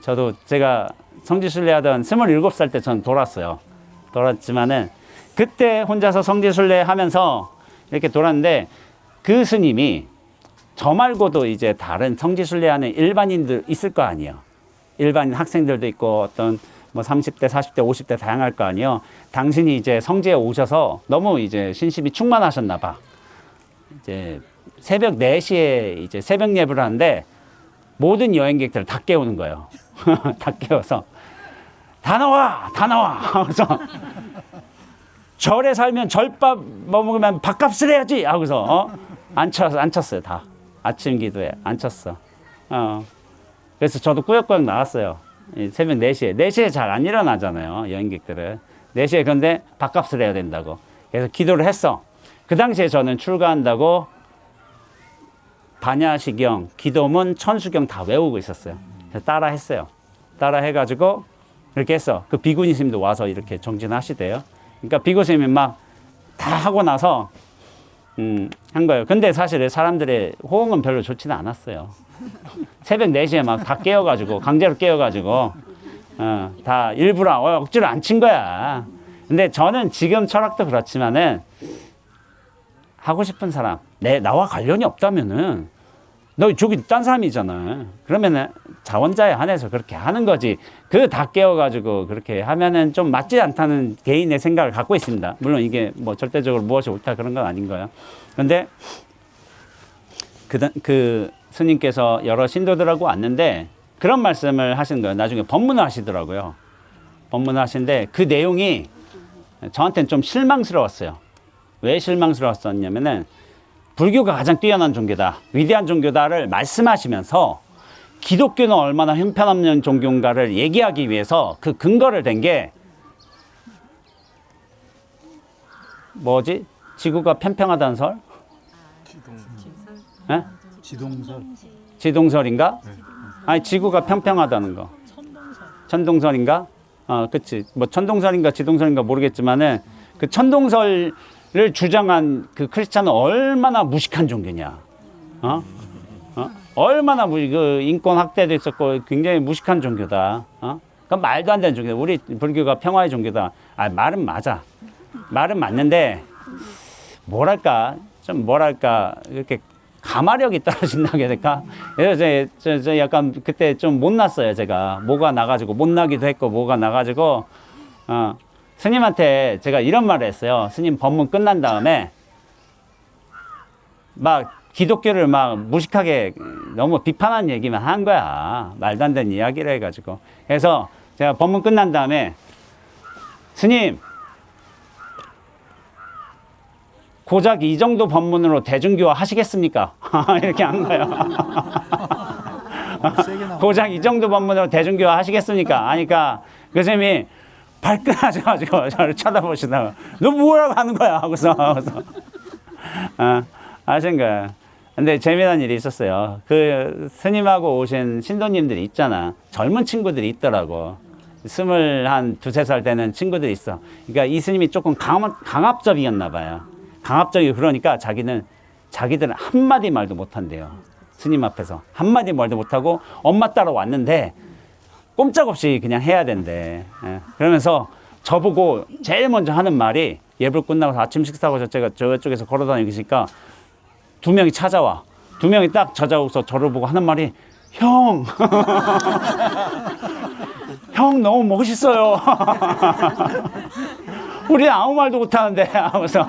저도 제가 성지순례 하던 27살 때 전 돌았어요. 돌았지만은 그때 혼자서 성지순례 하면서 이렇게 돌았는데 그 스님이 저 말고도 이제 다른 성지순례 하는 일반인들 있을 거 아니에요. 일반인 학생들도 있고 어떤 뭐 30대, 40대, 50대 다양할 거 아니에요. 당신이 이제 성지에 오셔서 너무 이제 신심이 충만하셨나 봐. 이제 새벽 4시에 이제 새벽 예불을 하는데 모든 여행객들을 다 깨우는 거예요. 다 깨워서 다 나와! 하고서 절에 살면 절밥 먹으면 밥값을 해야지! 하고서 앉혔어요, 다. 아침 기도에 앉혔어. 그래서 저도 꾸역꾸역 나왔어요. 새벽 4시에. 4시에 잘 안 일어나잖아요, 여행객들은. 4시에 그런데 밥값을 해야 된다고. 그래서 기도를 했어. 그 당시에 저는 출가한다고 반야시경, 기도문, 천수경 다 외우고 있었어요. 그래서 따라 했어요. 따라 해가지고 이렇게 했어. 그 비구니 스님도 와서 이렇게 정진하시대요. 그러니까 비구 스님이 막 다 하고 나서 한 거예요. 근데 사실 사람들의 호응은 별로 좋지는 않았어요. 새벽 4시에 막 다 깨워가지고, 강제로 깨워가지고, 다 일부러 억지로 안 친 거야. 근데 저는 지금 철학도 그렇지만은, 하고 싶은 사람, 나와 관련이 없다면은, 너 저기 딴 사람이잖아. 그러면은 자원자에 한해서 그렇게 하는 거지. 그 다 깨워가지고 그렇게 하면은 좀 맞지 않다는 개인의 생각을 갖고 있습니다. 물론 이게 뭐 절대적으로 무엇이 옳다 그런 건 아닌 거예요. 그런데 그 스님께서 여러 신도들하고 왔는데 그런 말씀을 하시는 거예요. 나중에 법문을 하시더라고요. 법문을 하시는데 그 내용이 저한테는 좀 실망스러웠어요. 왜 실망스러웠었냐면은 불교가 가장 뛰어난 종교다, 위대한 종교다를 말씀하시면서 기독교는 얼마나 형편없는 종교인가를 얘기하기 위해서 그 근거를 댄 게 뭐지? 지구가 평평하다는 설? 지동설인가? 아니, 지구가 평평하다는 거. 천동설인가? 그치. 뭐 천동설인가 지동설인가 모르겠지만은 그 천동설을 주장한 그 크리스찬은 얼마나 무식한 종교냐. 얼마나 그 인권 학대도 있었고 굉장히 무식한 종교다. 그건 말도 안 되는 종교다. 우리 불교가 평화의 종교다. 말은 맞아. 말은 맞는데 뭐랄까 이렇게 가마력이 떨어진다고 해야 될까? 그래서 저 약간 그때 좀 못났어요. 제가 뭐가 나가지고 못나기도 했고 뭐가 나가지고 스님한테 제가 이런 말을 했어요. 스님 법문 끝난 다음에 막 기독교를 막 무식하게 너무 비판한 얘기만 한 거야. 말도 안 되는 이야기를 해가지고. 그래서 제가 법문 끝난 다음에 스님 고작 이 정도 법문으로 대중교화 하시겠습니까? 이렇게 한 거예요. 고작 이 정도 법문으로 대중교화 하시겠습니까? 하니까 그 스님이 발끈하셔가지고 저를 쳐다보시다가 너 뭐라고 하는 거야? 하고서 하신 거야. 근데 재미난 일이 있었어요. 그 스님하고 오신 신도님들이 있잖아. 젊은 친구들이 있더라고. 22살 되는 친구들이 있어. 그러니까 이 스님이 조금 강압적이었나 봐요. 강압적이고 그러니까 자기들은 한마디 말도 못한대요. 스님 앞에서. 한마디 말도 못하고 엄마 따라 왔는데 꼼짝없이 그냥 해야 된대. 예. 그러면서 저보고 제일 먼저 하는 말이 예불 끝나고 아침 식사하고 제가 저쪽에서 걸어다니고 있으니까 두 명이 찾아와. 두 명이 딱 찾아오서 저를 보고 하는 말이 형! 형 너무 멋있어요. 우리 아무 말도 못하는데 하면서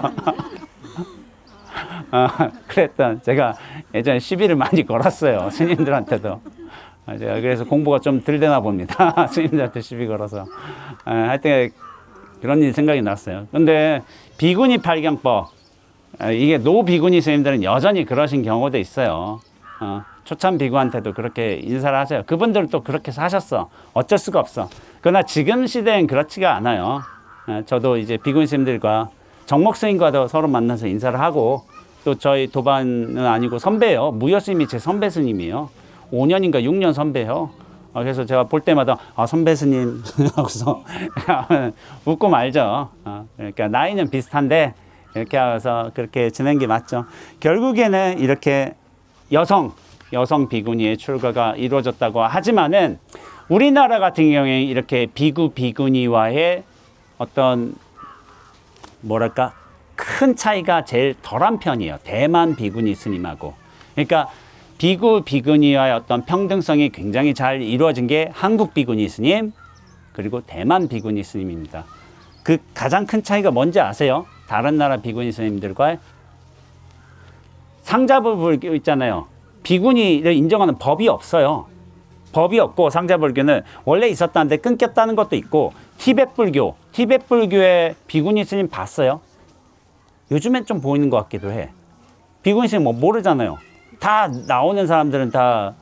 그랬던 제가 예전에 시비를 많이 걸었어요. 스님들한테도. 제가 그래서 공부가 좀 덜 되나 봅니다. 스님들한테 시비 걸어서. 하여튼 그런 일 생각이 났어요. 근데 비구니 팔경법, 이게 노비구니 스님들은 여전히 그러신 경우도 있어요. 초참 비구한테도 그렇게 인사를 하세요. 그분들은 또 그렇게 사셨어. 어쩔 수가 없어. 그러나 지금 시대엔 그렇지가 않아요. 저도 이제 비구니 스님들과 정목 스님과도 서로 만나서 인사를 하고, 또 저희 도반은 아니고 선배예요. 무여 스님이 제 선배 스님이에요. 5년인가 6년 선배예요. 그래서 제가 볼 때마다 선배 스님 하고서 웃고 말죠. 그러니까 나이는 비슷한데 이렇게 해서 그렇게 지낸 게 맞죠. 결국에는 이렇게 여성 비구니의 출가가 이루어졌다고 하지만은 우리나라 같은 경우에 이렇게 비구니와의 어떤 뭐랄까 큰 차이가 제일 덜한 편이에요. 대만 비구니 스님하고. 그러니까 비구니와의 어떤 평등성이 굉장히 잘 이루어진 게 한국 비구니 스님 그리고 대만 비구니 스님입니다. 그 가장 큰 차이가 뭔지 아세요? 다른 나라 비구니 스님들과 상자불교 있잖아요. 비구니를 인정하는 법이 없어요. 법이 없고 상자불교는 원래 있었다는데 끊겼다는 것도 있고, 티벳불교의 비구니 스님 봤어요? 요즘엔 좀 보이는 것 같기도 해. 비구니 스님 뭐 모르잖아요. 다 나오는 사람들은 다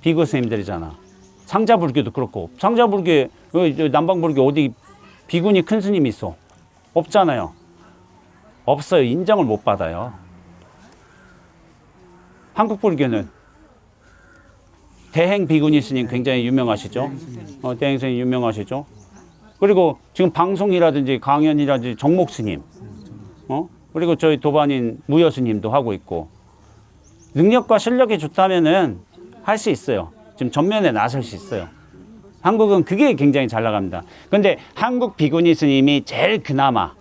비구 스님들이잖아. 상자불교도 그렇고, 상자불교, 남방불교 어디 비구니 큰 스님이 있어? 없잖아요. 없어요. 인정을 못 받아요. 한국불교는 대행 비구니 스님 굉장히 유명하시죠? 대행 스님 유명하시죠? 그리고 지금 방송이라든지 강연이라든지 정목 스님, 그리고 저희 도반인 무여 스님도 하고 있고, 능력과 실력이 좋다면은 할 수 있어요. 지금 전면에 나설 수 있어요. 한국은 그게 굉장히 잘 나갑니다. 근데 한국 비구니 스님이 제일 그나마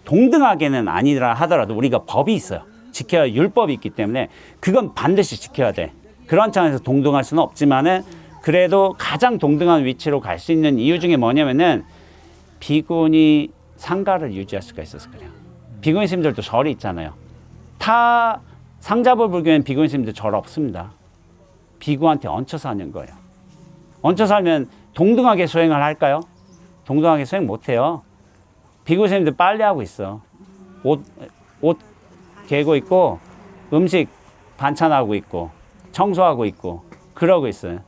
동등하게는 아니라 하더라도 우리가 법이 있어요. 지켜야 율법이 있기 때문에 그건 반드시 지켜야 돼. 그런 차원에서 동등할 수는 없지만은 그래도 가장 동등한 위치로 갈 수 있는 이유 중에 뭐냐면은 비구니 상가를 유지할 수가 있어서 그래요. 비구니 스님들도 절이 있잖아요. 타 상자불 불교는 비구니 스님들 절 없습니다. 비구한테 얹혀서 하는 거예요. 얹혀 살면 동등하게 수행을 할까요? 동등하게 수행 못해요. 비구니 스님들 빨래하고 있어. 옷 개고 있고, 음식 반찬하고 있고, 청소하고 있고, 그러고 있어요.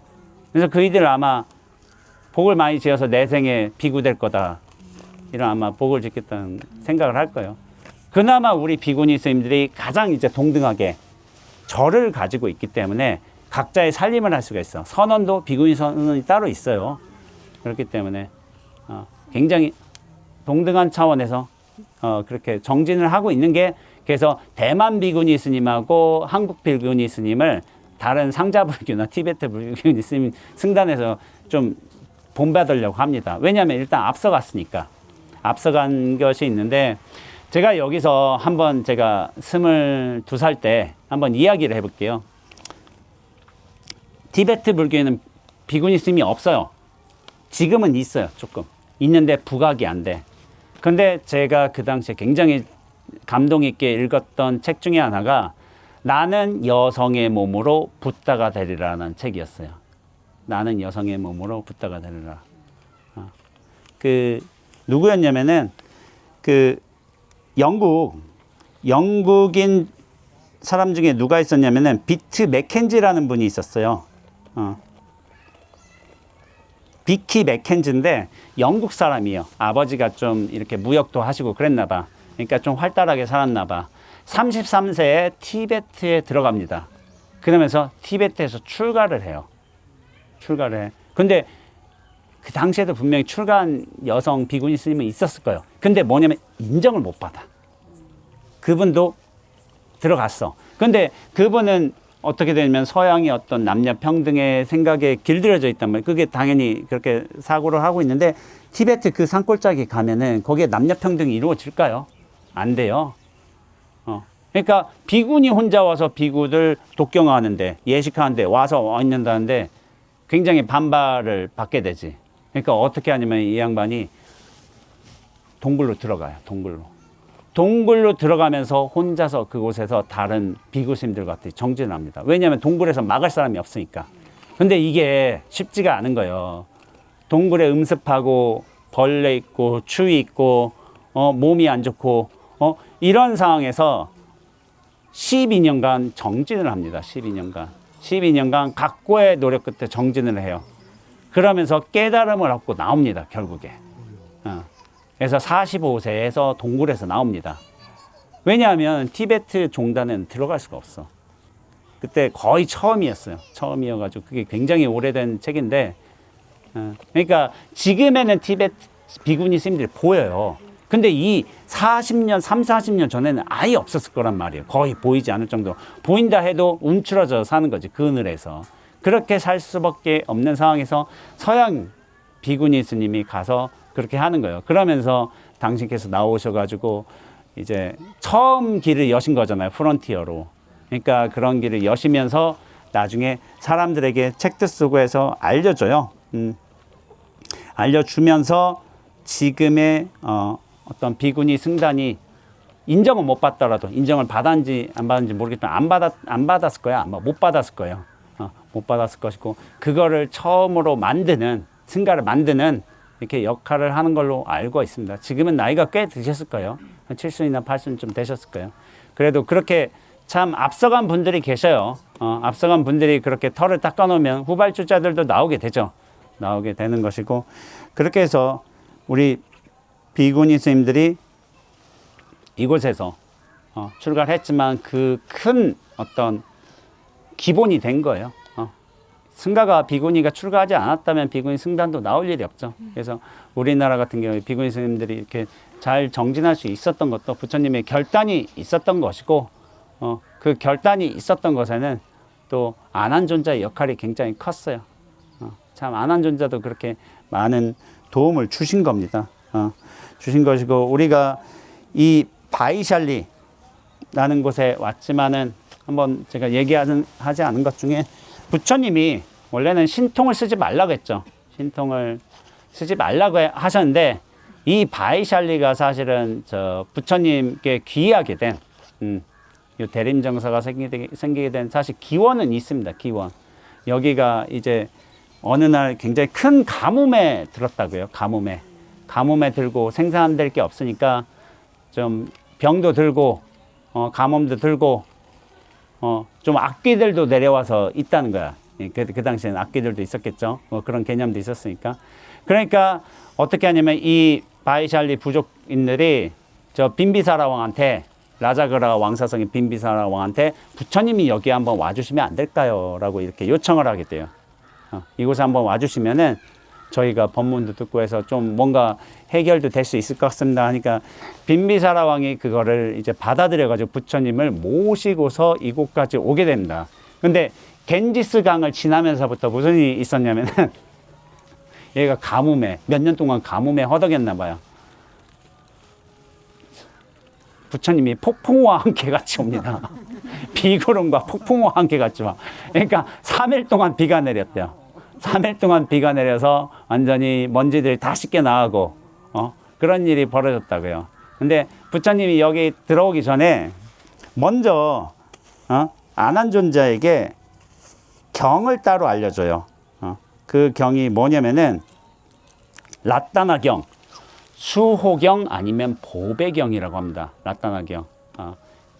그래서 그이들 아마 복을 많이 지어서 내 생에 비구 될 거다, 이런 아마 복을 짓겠다는 생각을 할 거예요. 그나마 우리 비구니 스님들이 가장 이제 동등하게 절을 가지고 있기 때문에 각자의 살림을 할 수가 있어. 선언도 비구니 선언이 따로 있어요. 그렇기 때문에 굉장히 동등한 차원에서 그렇게 정진을 하고 있는 게, 그래서 대만 비구니 스님하고 한국 비구니 스님을 다른 상자불교나 티베트 비구니 스님 승단에서 좀 본받으려고 합니다. 왜냐하면 일단 앞서갔으니까. 앞서간 것이 있는데, 제가 여기서 한번 제가 22살 때 한번 이야기를 해볼게요. 티베트 불교에는 비구니 스님이 없어요. 지금은 있어요. 조금 있는데 부각이 안 돼. 근데 제가 그 당시에 굉장히 감동 있게 읽었던 책 중에 하나가 나는 여성의 몸으로 붓다가 되리라는 책이었어요. 나는 여성의 몸으로 붓다가 되리라. 그 누구였냐면은 그 영국인 사람 중에 누가 있었냐면은 비트 맥켄지라는 분이 있었어요. 비키 맥켄지인데 영국 사람이에요. 아버지가 좀 이렇게 무역도 하시고 그랬나 봐. 그러니까 좀 활달하게 살았나 봐. 33세에 티베트에 들어갑니다. 그러면서 티베트에서 출가를 해요. 출가를 해. 근데 그 당시에도 분명히 출가한 여성 비구니 스님은 있었을 거예요. 근데 뭐냐면 인정을 못 받아. 그분도 들어갔어. 근데 그분은 어떻게 되냐면 서양의 어떤 남녀 평등의 생각에 길들여져 있단 말이에요. 그게 당연히 그렇게 사고를 하고 있는데 티베트 그 산골짜기 가면은 거기에 남녀 평등이 이루어질까요? 안 돼요. 그러니까 비군이 혼자 와서 비구들 독경하는데 예식하는데 와서 와 있는다는데 굉장히 반발을 받게 되지. 그러니까 어떻게 하냐면 이 양반이 동굴로 들어가요. 동굴로 들어가면서 혼자서 그곳에서 다른 비구심들 같이 정진을 합니다. 왜냐하면 동굴에서 막을 사람이 없으니까. 근데 이게 쉽지가 않은 거예요. 동굴에 음습하고 벌레 있고 추위 있고 몸이 안 좋고 이런 상황에서 12년간 정진을 합니다. 12년간 각고의 노력 끝에 정진을 해요. 그러면서 깨달음을 얻고 나옵니다. 결국에. 그래서 45세에서 동굴에서 나옵니다. 왜냐하면 티베트 종단은 들어갈 수가 없어. 그때 거의 처음이어가지고 그게 굉장히 오래된 책인데, 그러니까 지금에는 티베트 비구니 스님들이 보여요. 근데 이 40년 전에는 아예 없었을 거란 말이에요. 거의 보이지 않을 정도로. 보인다 해도 움츠러져 사는 거지, 그늘에서. 그렇게 살 수밖에 없는 상황에서 서양 비구니 스님이 가서 그렇게 하는 거예요. 그러면서 당신께서 나오셔가지고 이제 처음 길을 여신 거잖아요. 프론티어로. 그러니까 그런 길을 여시면서 나중에 사람들에게 책도 쓰고 해서 알려줘요. 알려주면서 지금의 어떤 비구니 승단이 인정은 못 받더라도 인정을 받았는지 안 받았는지 모르겠지만 안 받았을 거야. 아마 못 받았을 거예요. 못 받았을 것이고 그거를 처음으로 만드는 승가를 만드는 이렇게 역할을 하는 걸로 알고 있습니다. 지금은 나이가 꽤 드셨을 거예요. 7순이나 8순 되셨을 거예요. 그래도 그렇게 참 앞서간 분들이 계셔요. 앞서간 분들이 그렇게 털을 닦아놓으면 후발주자들도 나오게 되죠. 나오게 되는 것이고 그렇게 해서 우리 비구니 스님들이 이곳에서 출가를 했지만 그 큰 어떤 기본이 된 거예요. 승가가 비구니가 출가하지 않았다면 비구니 승단도 나올 일이 없죠. 그래서 우리나라 같은 경우에 비구니 스님들이 이렇게 잘 정진할 수 있었던 것도 부처님의 결단이 있었던 것이고 그 결단이 있었던 것에는 또 안한존자의 역할이 굉장히 컸어요. 참 안한존자도 그렇게 많은 도움을 주신 겁니다. 주신 것이고 우리가 이 바이샬리라는 곳에 왔지만은 한번 제가 얘기하지 않은 것 중에 부처님이 원래는 신통을 쓰지 말라고 했죠. 신통을 쓰지 말라고 하셨는데 이 바이샬리가 사실은 저 부처님께 귀하게 된 이 대림정서가 생기게 된 사실 기원은 있습니다. 기원. 여기가 이제 어느 날 굉장히 큰 가뭄에 들었다고요. 가뭄에 들고 생산될 게 없으니까 좀 병도 들고 가뭄도 들고 좀 악귀들도 내려와서 있다는 거야. 그 당시에는 악귀들도 있었겠죠. 그런 개념도 있었으니까. 그러니까 어떻게 하냐면 이 바이샬리 부족인들이 저 빈비사라 왕한테 라자그라 왕사성의 빈비사라 왕한테 부처님이 여기 한번 와주시면 안 될까요? 라고 이렇게 요청을 하게 돼요. 이곳에 한번 와주시면은 저희가 법문도 듣고 해서 좀 뭔가 해결도 될 수 있을 것 같습니다 하니까 빈비사라 왕이 그거를 이제 받아들여 가지고 부처님을 모시고서 이곳까지 오게 됩니다. 근데 겐지스 강을 지나면서부터 무슨 일이 있었냐면은 얘가 가뭄에 몇 년 동안 가뭄에 허덕였나 봐요. 부처님이 폭풍우와 함께 같이 옵니다. 비구름과 폭풍우와 함께 같이 와. 그러니까 3일 동안 비가 내렸대요. 3일 동안 비가 내려서 완전히 먼지들이 다 씻겨 나가고 그런 일이 벌어졌다고요. 근데 부처님이 여기 들어오기 전에 먼저 안한존자에게 경을 따로 알려줘요. 그 경이 뭐냐면은 라따나경, 수호경 아니면 보배경이라고 합니다. 라따나경.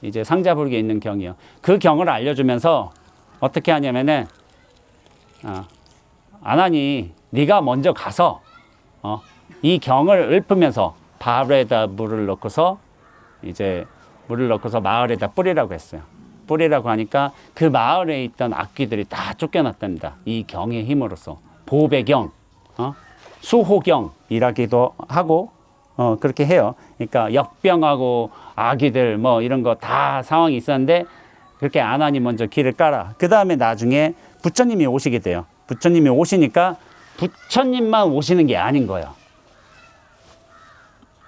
이제 상자불기에 있는 경이요. 그 경을 알려주면서 어떻게 하냐면은 아나니 네가 먼저 가서 이 경을 읊으면서 밥에다 물을 넣고서 이제 물을 넣고서 마을에다 뿌리라고 했어요. 뿌리라고 하니까 그 마을에 있던 악귀들이 다 쫓겨났답니다. 이 경의 힘으로써 보배경, 수호경이라기도 하고 그렇게 해요. 그러니까 역병하고 아기들 뭐 이런 거 다 상황이 있었는데 그렇게 안 하니 먼저 길을 깔아. 그 다음에 나중에 부처님이 오시게 돼요. 부처님이 오시니까 부처님만 오시는 게 아닌 거예요.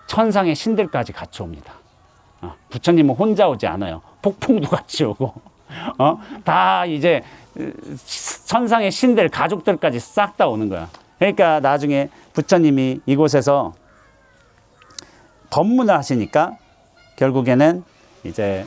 천상의 신들까지 같이 옵니다. 부처님은 혼자 오지 않아요. 폭풍도 같이 오고, 다 이제 천상의 신들, 가족들까지 싹 다 오는 거야. 그러니까 나중에 부처님이 이곳에서 법문을 하시니까 결국에는 이제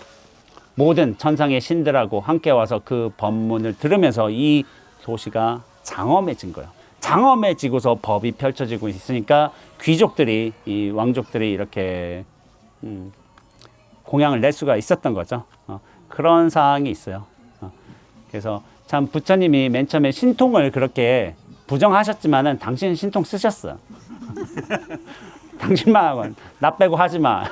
모든 천상의 신들하고 함께 와서 그 법문을 들으면서 이 도시가 장엄해진 거예요. 장엄해지고서 법이 펼쳐지고 있으니까 귀족들이, 이 왕족들이 이렇게 공양을 낼 수가 있었던 거죠. 그런 사항이 있어요. 그래서 참 부처님이 맨 처음에 신통을 그렇게 부정하셨지만은 당신은 신통 쓰셨어요. 당신만 하고 나 빼고 하지 마.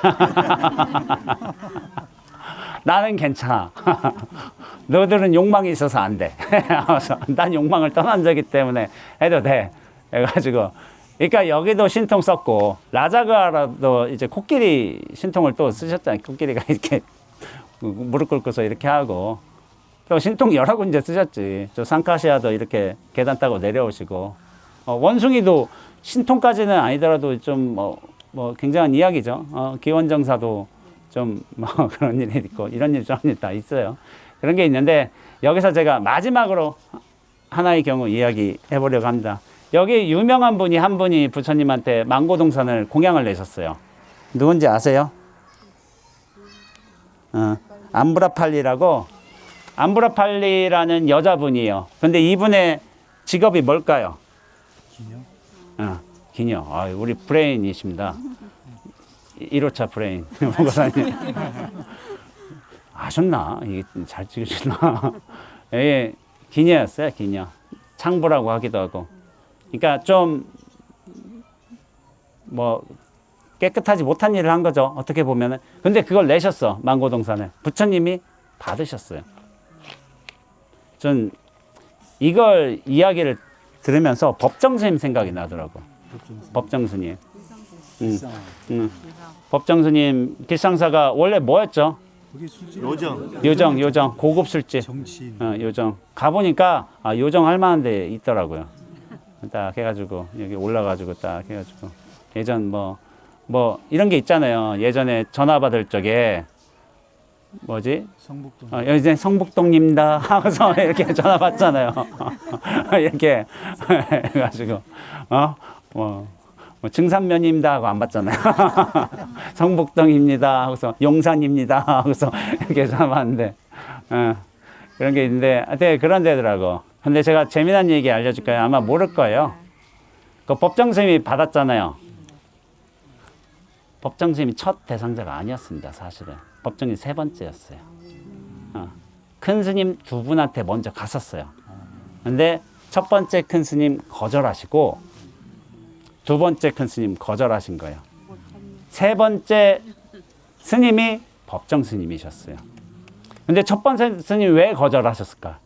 나는 괜찮아. 너들은 욕망이 있어서 안 돼. 난 욕망을 떠난 적이기 때문에 해도 돼. 해가지고 그러니까 여기도 신통 썼고 라자가라도 이제 코끼리 신통을 또 쓰셨잖아요. 코끼리가 이렇게 무릎 꿇고서 이렇게 하고 또 신통 여러 군데 쓰셨지. 저 상카시아도 이렇게 계단 타고 내려오시고 원숭이도 신통까지는 아니더라도 좀 뭐 굉장한 이야기죠. 기원정사도 좀 뭐 그런 일이 있고 이런 일 저런 일 다 있어요. 그런 게 있는데 여기서 제가 마지막으로 하나의 경우 이야기 해보려고 합니다. 여기 유명한 분이 한 분이 부처님한테 망고동산을 공양을 내셨어요. 누군지 아세요? 암브라팔리라고, 암브라팔리라는 여자분이에요. 근데 이분의 직업이 뭘까요? 기녀? 기녀. 아, 우리 브레인이십니다. 1호차 브레인. 목사님. 아셨나? 이게 잘 찍으시나? 예, 기녀였어요, 기녀. 창부라고 하기도 하고. 그러니까 좀 뭐 깨끗하지 못한 일을 한 거죠. 어떻게 보면은. 근데 그걸 내셨어. 망고동산을. 부처님이 받으셨어요. 전 이걸 이야기를 들으면서 법정스님 생각이 나더라고. 법정스님. 법정스님 길상사가 원래 뭐였죠? 요정 고급 술집. 정치인. 요정 가보니까 요정 할 만한 데 있더라고요. 딱 해가지고 여기 올라가지고 딱 해가지고 예전 뭐 이런 게 있잖아요. 예전에 전화 받을 적에 뭐지? 성북동. 이제 성북동입니다 하고서 이렇게 전화 받잖아요. 이렇게 해가지고 뭐 증산면입니다 하고 안 받잖아요. 성북동입니다 하고서 용산입니다 하고서 이렇게 전화 받는데 그런 게 있는데 하여튼 그런 데더라고. 근데 제가 재미난 얘기 알려줄까요? 아마 모를 거예요. 그 법정스님이 받았잖아요. 법정스님이 첫 대상자가 아니었습니다. 사실은 법정이 세 번째였어요. 큰 스님 두 분한테 먼저 갔었어요. 근데 첫 번째 큰 스님 거절하시고 두 번째 큰 스님 거절하신 거예요. 세 번째 스님이 법정 스님이셨어요. 근데 첫 번째 스님이 왜 거절하셨을까?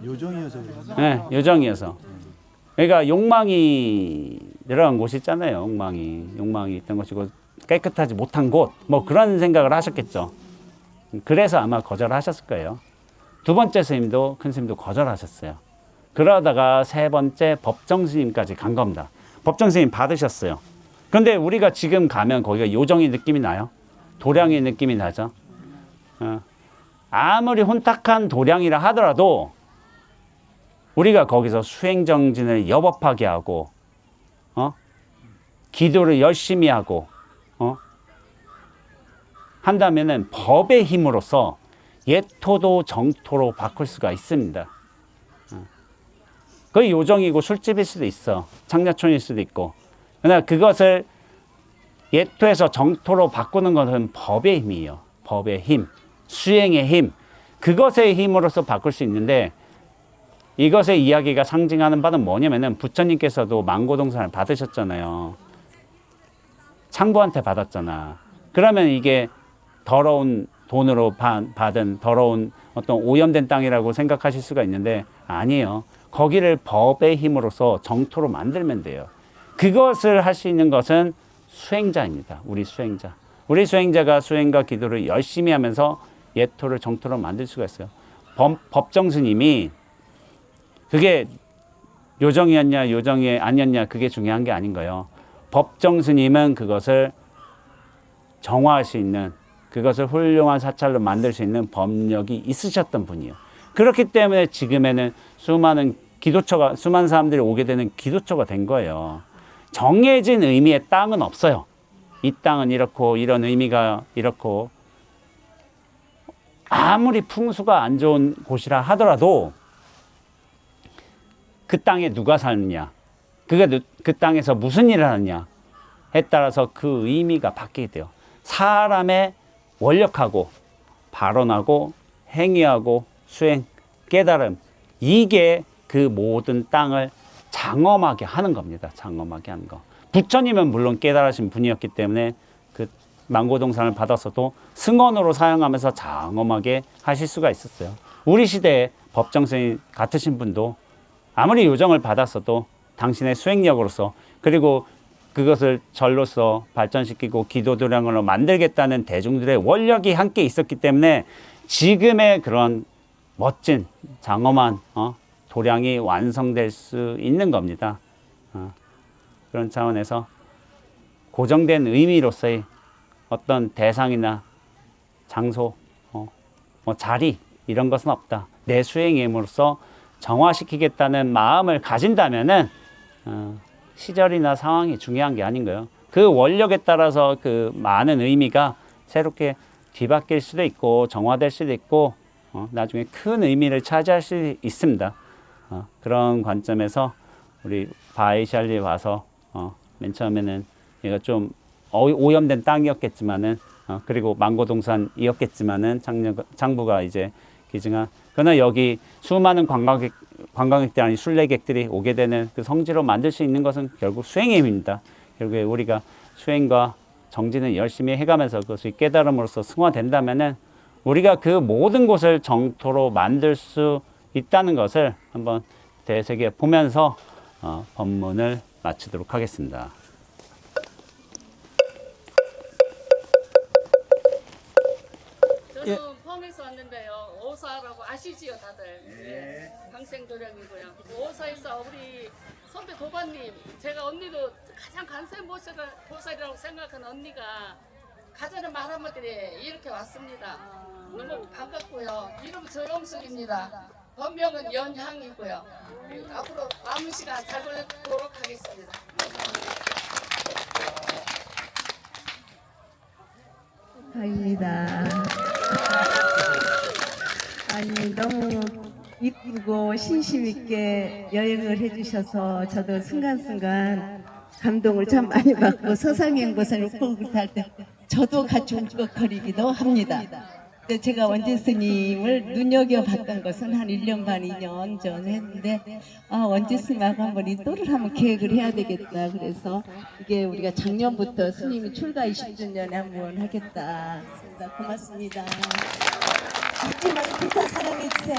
요정이어서 그래요. 네, 요정이어서. 그러니까 욕망이 들어간 곳이 있잖아요. 욕망이 있던 것이고 깨끗하지 못한 곳, 뭐 그런 생각을 하셨겠죠. 그래서 아마 거절하셨을 거예요. 두 번째 스님도 큰 스님도 거절하셨어요. 그러다가 세 번째 법정 스님까지 간 겁니다. 법정 스님 받으셨어요. 그런데 우리가 지금 가면 거기가 요정의 느낌이 나요? 도량의 느낌이 나죠? 아무리 혼탁한 도량이라 하더라도 우리가 거기서 수행정진을 여법하게 하고 기도를 열심히 하고 한다면은 법의 힘으로써 옛토도 정토로 바꿀 수가 있습니다. 그 요정이고 술집일 수도 있어. 창녀촌일 수도 있고. 그러나 그것을 옛토에서 정토로 바꾸는 것은 법의 힘이에요. 법의 힘, 수행의 힘. 그것의 힘으로서 바꿀 수 있는데 이것의 이야기가 상징하는 바는 뭐냐면은 부처님께서도 망고동산을 받으셨잖아요. 창부한테 받았잖아. 그러면 이게 더러운 돈으로 받은 더러운 어떤 오염된 땅이라고 생각하실 수가 있는데 아니에요. 거기를 법의 힘으로써 정토로 만들면 돼요. 그것을 할 수 있는 것은 수행자입니다. 우리 수행자. 우리 수행자가 수행과 기도를 열심히 하면서 예토를 정토로 만들 수가 있어요. 법정 스님이 그게 요정이었냐 요정이 아니었냐 그게 중요한 게 아닌 거예요. 법정 스님은 그것을 정화할 수 있는, 그것을 훌륭한 사찰로 만들 수 있는 법력이 있으셨던 분이에요. 그렇기 때문에 지금에는 수많은 사람들이 오게 되는 기도처가 된 거예요. 정해진 의미의 땅은 없어요. 이 땅은 이렇고 이런 의미가 이렇고, 아무리 풍수가 안 좋은 곳이라 하더라도 그 땅에 누가 사느냐, 그 땅에서 무슨 일을 하느냐에 따라서 그 의미가 바뀌게 돼요. 사람의 원력하고 발언하고 행위하고 수행, 깨달음, 이게 그 모든 땅을 장엄하게 하는 겁니다. 장엄하게 하는 거. 부처님은 물론 깨달으신 분이었기 때문에 그 망고동산을 받았어도 승원으로 사용하면서 장엄하게 하실 수가 있었어요. 우리 시대에 법정스님 같으신 분도 아무리 요정을 받았어도 당신의 수행력으로서, 그리고 그것을 절로서 발전시키고 기도도량으로 만들겠다는 대중들의 원력이 함께 있었기 때문에 지금의 그런 멋진 장엄한 도량이 완성될 수 있는 겁니다. 그런 차원에서 고정된 의미로서의 어떤 대상이나 장소, 자리 이런 것은 없다. 내 수행의 힘으로써 정화시키겠다는 마음을 가진다면은 시절이나 상황이 중요한 게 아닌 거예요. 그 원력에 따라서 그 많은 의미가 새롭게 뒤바뀔 수도 있고 정화될 수도 있고 나중에 큰 의미를 차지할 수 있습니다. 그런 관점에서 우리 바이샬리에 와서 맨 처음에는 얘가 좀 오염된 땅이었겠지만은 그리고 망고동산이었겠지만은 장부가 이제 기증한, 그러나 여기 수많은 관광객들 아니 순례객들이 오게 되는 그 성지로 만들 수 있는 것은 결국 수행의 힘입니다. 결국에 우리가 수행과 정진을 열심히 해가면서 그것이 깨달음으로써 승화된다면은 우리가 그 모든 곳을 정토로 만들 수 있다는 것을 한번 되새겨 보면서 법문을 마치도록 하겠습니다. 저는 포항에서 왔는데요. 오사라고 아시지요, 다들? 네. 방생도량이고요. 오사에서 우리 선배 도반님, 제가 언니도 가장 간세보살이라고 생각하는 언니가 가자는 말 한마디에 이렇게 왔습니다. 너무 반갑고요. 이름 조영숙입니다. 본명은 연향이고요. 앞으로 남은 시간 잘 보내도록 하겠습니다. 아닙니다. 아니 너무 이쁘고 신심 있게 여행을 해주셔서 저도 순간순간 감동을 참 많이 받고 서상현 고사님 포구를 탈 때 저도 같이 울컥거리기도 합니다. 근데 제가 원재 스님을 눈여겨봤던 것은 한 1년 반, 2년 전 했는데 원재 스님하고 한번 리또를 한번 계획을 해야 되겠다. 그래서 이게 우리가 작년부터 스님이 출가 20주년에 한번 하겠다. 고맙습니다. 잊지 마시고 부탁 사랑해주세요.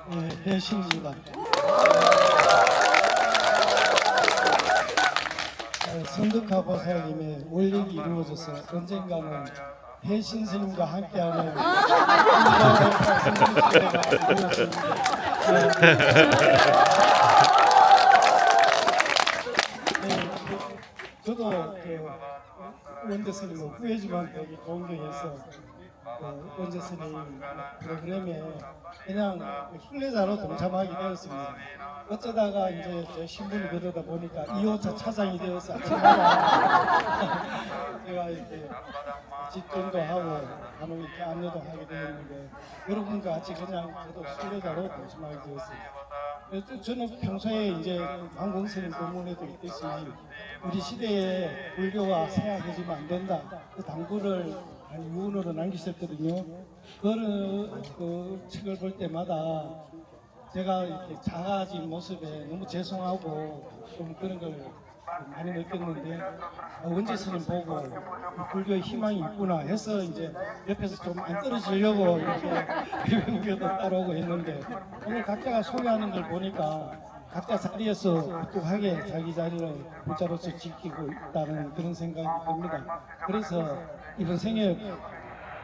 네, 배신입니다. 성덕하 보살님의 원력이 이루어져서 언젠가는 배신 스님과 함께하는 성덕시대가 이루어집니다. 저도 원재 스님을 후회지만 되게 존경해서 원재 스님 프로그램에 그냥 순례자로 동참하게 되었습니다. 어쩌다가 이제 제 신분이 그러다 보니까 2호차 차장이 되어서 아침마다 제가 이렇게 집전도 하고 간혹 이렇게 안내도 하게 되었는데 여러분과 같이 그냥 저도 순례자로 동참하게 되었습니다. 저는 평소에 이제 망공스님 법문에도 있듯이 우리 시대에 불교가 쇠약해지면 안 된다. 그 당부를 유언으로 남기셨거든요. 그 책을 볼 때마다 제가 이렇게 작아진 모습에 너무 죄송하고 좀 그런 걸 많이 느꼈는데 원재 스님 보고 불교의 희망이 있구나 해서 이제 옆에서 좀 안 떨어지려고 이렇게 비변교도 따라오고 했는데 오늘 각자가 소개하는 걸 보니까 각자 자리에서 묵묵하게 자기 자리를 불자로서 지키고 있다는 그런 생각이 듭니다. 그래서 이번 생에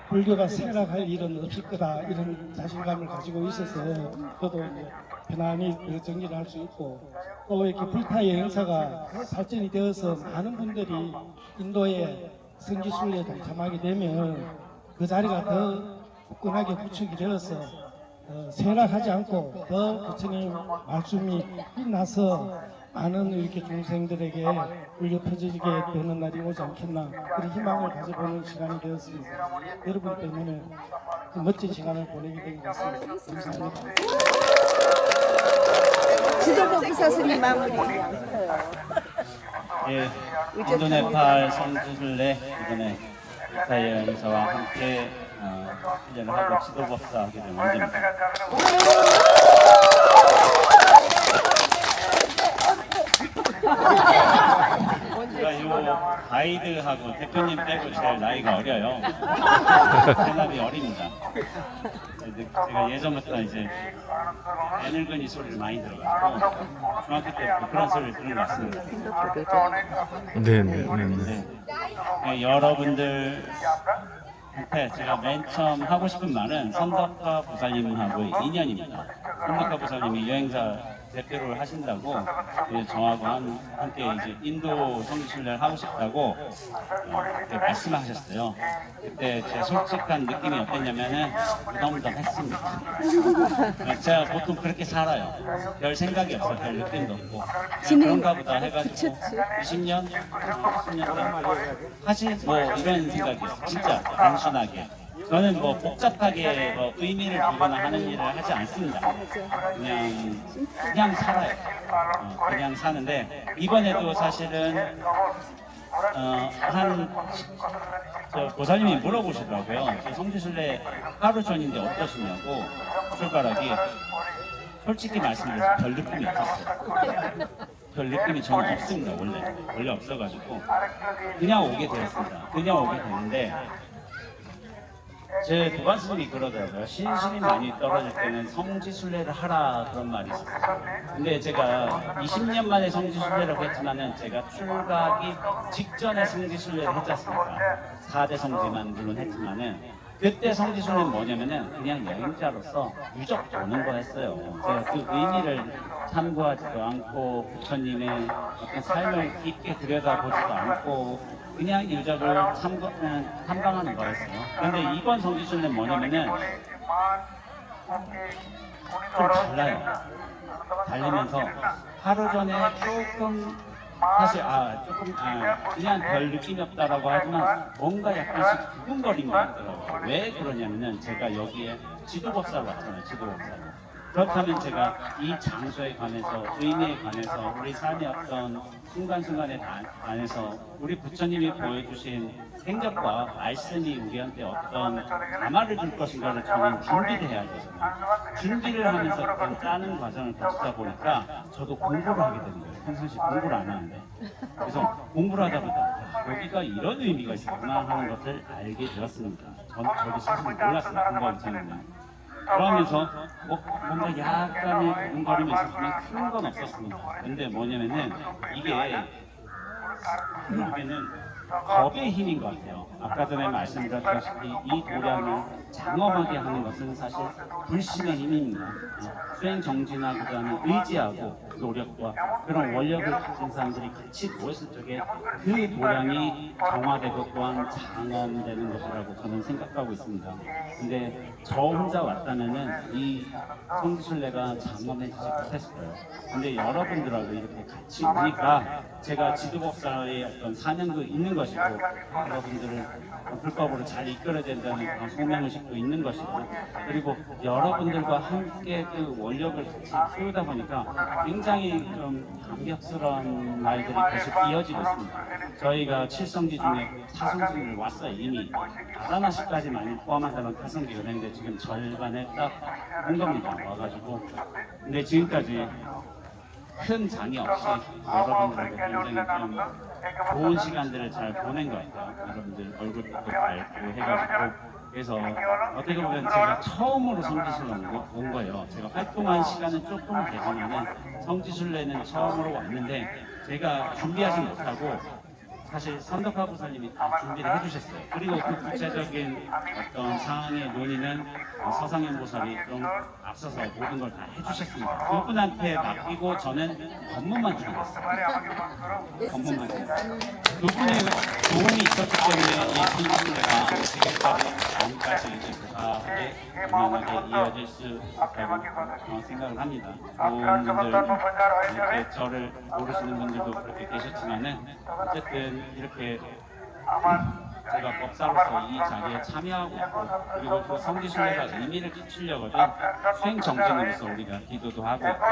불교가 쇠락할 일은 없을 거다 이런 자신감을 가지고 있어서 저도 이제 편안히 정리를 할 수 있고 또 이렇게 불타의 행사가 발전이 되어서 많은 분들이 인도의 성지순례에 동참하게 되면 그 자리가 더 굳건하게 구축이 되어서 쇠락하지 않고 더 부처님 말씀이 빛나서 많은 이렇게 중생들에게 울려 퍼지게 되는 날이 오지 않겠나 그런 희망을 가져보는 시간이 되었습니다. 여러분 때문에 그 멋진 시간을 보내게 된 것 같습니다. 감사합니다. 지도부 부사수님 마무리. 예, 인도네팔 성지순례 이번에 이타의 행사와 함께 훈련을 하고 지도법사 하게 된 원제입니다. 제가 요 가이드하고 대표님 빼고 제일 나이가 어려요. 대답이 어립니다. 제가 예전부터 이제 애늙은이 소리를 많이 들어가지고 중학교 때부터 그런 소리를 들은 것 같습니다. 네, 여러분들한테 제가 맨 처음 하고 싶은 말은 선덕화 보살님하고의 인연입니다. 선덕화 보살님이 여행사 대표를 하신다고 저하고 함께 이제 인도 성지순례를 하고 싶다고 그때 말씀하셨어요. 그때 제 솔직한 느낌이 어땠냐면은 무덤덤했습니다. 제가 보통 그렇게 살아요. 별 생각이 없어, 별 느낌도 없고 그런가 보다 해가지고 20년, 10년 하지 뭐 이런 생각이었어요. 진짜 단순하게. 저는 뭐 복잡하게 뭐 의미를 두거나 하는 일을 하지 않습니다. 그냥 살아요. 그냥 사는데 이번에도 사실은 저 보살님이 물어보시더라고요. 저 성지순례 하루 전인데 어떠시냐고 출발하기. 솔직히 말씀드려서 별 느낌이 없었어요. 별 느낌이 저는 없습니다. 원래 없어가지고 그냥 오게 되었습니다. 그냥 오게 됐는데. 제 도반스님이 그러더라고요. 신심이 많이 떨어질 때는 성지순례를 하라 그런 말이 있었어요. 근데 제가 20년 만에 성지순례라고 했지만은 제가 출가하기 직전에 성지순례를 했지 않습니까? 4대 성지만 물론 했지만은 그때 성지순례는 뭐냐면은 그냥 여행자로서 유적 보는 거였어요. 제가 그 의미를 참고하지도 않고 부처님의 어떤 삶을 깊게 들여다보지도 않고 그냥 유적을 탐방하는 거였어요. 그런데 이번 성지순례는 뭐냐면은 좀 달라요. 달리면서 하루 전에 조금 사실 그냥 별 느낌이 없다라고 하지만 뭔가 약간씩 두근거린 것 같더라고요. 왜 그러냐면은 제가 여기에 지도법사로 왔잖아요. 지도법사로. 그렇다면 제가 이 장소에 관해서 의미에 관해서 우리 삶의 어떤 순간순간에 관해서 우리 부처님이 보여주신 생각과 말씀이 우리한테 어떤 담화를 줄 것인가를 저는 준비를 해야 되잖아요. 준비를 하면서 그런 짜는 과정을 거치다 보니까 저도 공부를 하게 되는 거예요. 평상시 공부를 안 하는데. 그래서 공부를 하다 보니까 여기가 이런 의미가 있구나 하는 것을 알게 되었습니다. 저도 사실 몰랐어요. 공부하기 전에는. 그러면서 뭔가 약간의 두근거림이 있었지만 큰 건 없었습니다. 근데 뭐냐면은 이게 결국에는 겁의 힘인 것 같아요. 아까 전에 말씀드렸다시피 이 도량을 장엄하게 하는 것은 사실 불신의 힘입니다. 수행 정진하고자 하는 의지하고 노력과 그런 원력을 가진 사람들이 같이 모였을 적에 그 도량이 정화되고 또한 장엄되는 것이라고 저는 생각하고 있습니다. 근데 저 혼자 왔다면은 이 성지순례가 장엄해지지 못했을 거예요. 근데 여러분들하고 이렇게 같이 오니까 제가 지도법사의 어떤 사명도 있는 것이고 여러분들을 불법으로 잘 이끌어야 된다는 그런 소명의식도 있는 것이고 그리고 여러분들과 함께 그 원력을 같이 키우다 보니까 굉장히 좀 감격스러운 말들이 계속 이어지고 있습니다. 저희가 7성지 중에 4성지를 왔어요. 이미 바라나시까지만 포함한다면 8성지가 되는데 지금 절반에 딱 한 겁니다. 와가지고 근데 지금까지 큰 장애 없이 여러분들하고 굉장히 좀 좋은 시간들을 잘 보낸 것 같아요. 여러분들 얼굴도 뵙고 해가지고 그래서 어떻게 보면 제가 처음으로 성지순례 온 거예요. 제가 활동한 시간은 조금 되지만은 성지순례는 처음으로 왔는데 제가 준비하지 못하고 사실 선덕화보살님이 다 준비를 해주셨어요. 그리고 그 구체적인 어떤 상황의 논의는 서상현 보살이 좀 앞서서 모든 걸 다 해주셨습니다. 그분한테 맡기고 저는 법문만 준비했어요. 법문만 준비했어요. 그분의 도움이 있었기 때문에 이 신신대가 지금까지 전까지 이제 무사하게 무난하게 이어질 수 있다고 생각을 합니다. 좋은 분들, 이렇게 저를 모르시는 분들도 그렇게 계셨지만은 어쨌든 이렇게 제가 법사로서 이 자리에 참여하고 있고 그리고 그 성지순례가 의미를 끼치려거든 수행정진으로서 우리가 기도도 하고 있고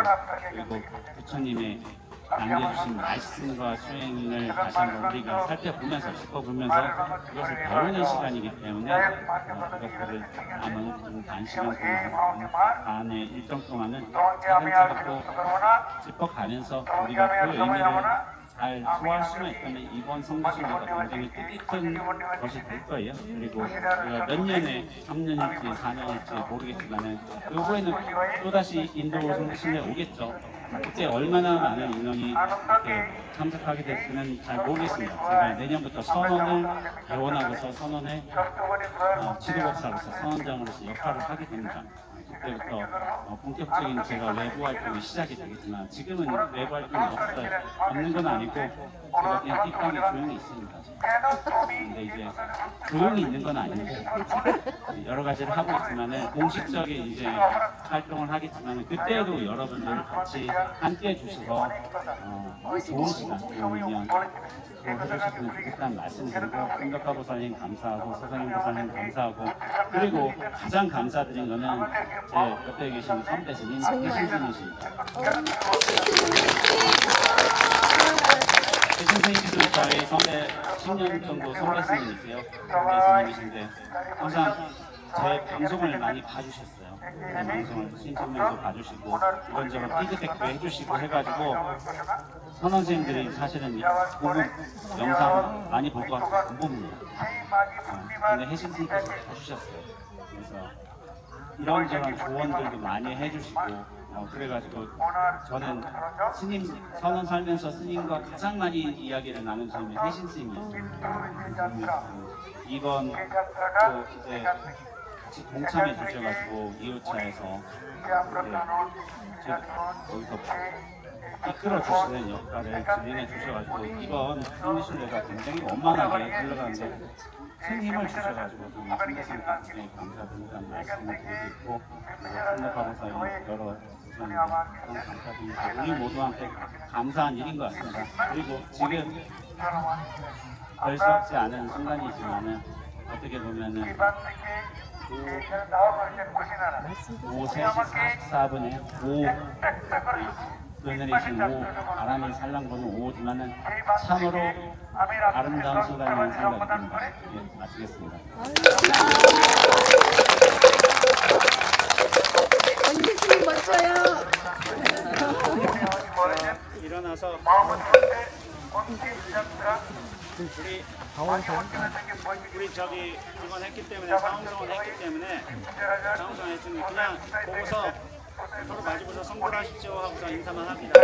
그리고 부처님의 남겨주신 말씀과 수행을 다시 한번 우리가 살펴보면서 짚어보면서 그것을 배우는 시간이기 때문에 그것들을 남은 좀 단시간 동안 안의 일정 동안은 차근차근 또 짚어가면서 우리가 그 의미를 잘 소화할 수만 있다면 이번 성지순례가 굉장히 뜻깊은 것이 될 거예요. 그리고 우리가 몇 년에 3년일지 4년일지 모르겠지만은 그 후에는 또다시 인도 성지순례 오겠죠. 그때 얼마나 많은 인원이 이렇게 참석하게 될지는 잘 모르겠습니다. 제가 내년부터 선언을 개원하고서 선언에 지도법사로서 선언장으로서 역할을 하게 됩니다. 그때부터 본격적인 제가 외부 활동이 시작이 되겠지만 지금은 외부 활동이 없는 건 아니고 제가 그냥 뒷방에 조용히 있습니다. 근데 이제 조용히 있는 건 아니고 여러 가지를 하고 있지만은 공식적인 이제 활동을 하겠지만은 그때도 여러분들 같이 함께 해주셔서 좋은 시간, 좋은 인연 해주셨으면 좋겠다는 말씀드리고 선덕화보살님 감사하고 서상현 보살님 감사하고 그리고 가장 감사드린 거는 제 옆에 계신 선배 스님 해신스님이십니다. 해신스님도 저희 선배 10년 정도 선배 스님이세요. 선배 스님이신데 항상 제 방송을 많이 봐주셨어요. 제 방송을 신청면도 봐주시고 이런저런 피드백도 해주시고 해가지고 선원생들이 사실은 보면 영상 많이 볼 것 같아서 안 봅니다. 근데 해신스님께서 해주셨어요. 그래서 이런저런 조언들도 많이 해주시고 그래가지고 저는 스님 선원 살면서 스님과 가장 많이 이야기를 나눈 스님이 해신 스님이었어요. 이번 또 이제 같이 동참해 주셔가지고 이호차에서 거기서 이끌어 주시는 역할을 진행해 주셔가지고 이번 성지순례가 굉장히 원만하게 흘러가는데 큰 힘을 주셔가지고 정말 굉장히 감사드린다는 말씀을 드리고 있고 선덕화보살님 여러 부처님들 감사드리고 우리 모두한테 감사한 일인 것 같습니다. 그리고 지금 별스럽지 않은 순간이지만은 어떻게 보면은 오후 3시 44분에 그늘이신 오후 바람이 살랑 부는 오후지만은 참으로 아름다운 순간이라는 생각이 듭니다. 예, 마치겠습니다. 언제스님 멋져요. 일어나서 우리 저기 이건 했기 때문에 사원성을 했기 때문에 사원성 했으면 그냥 보고서 서로 마주보서 성불하십시오 하고서 인사만 합니다.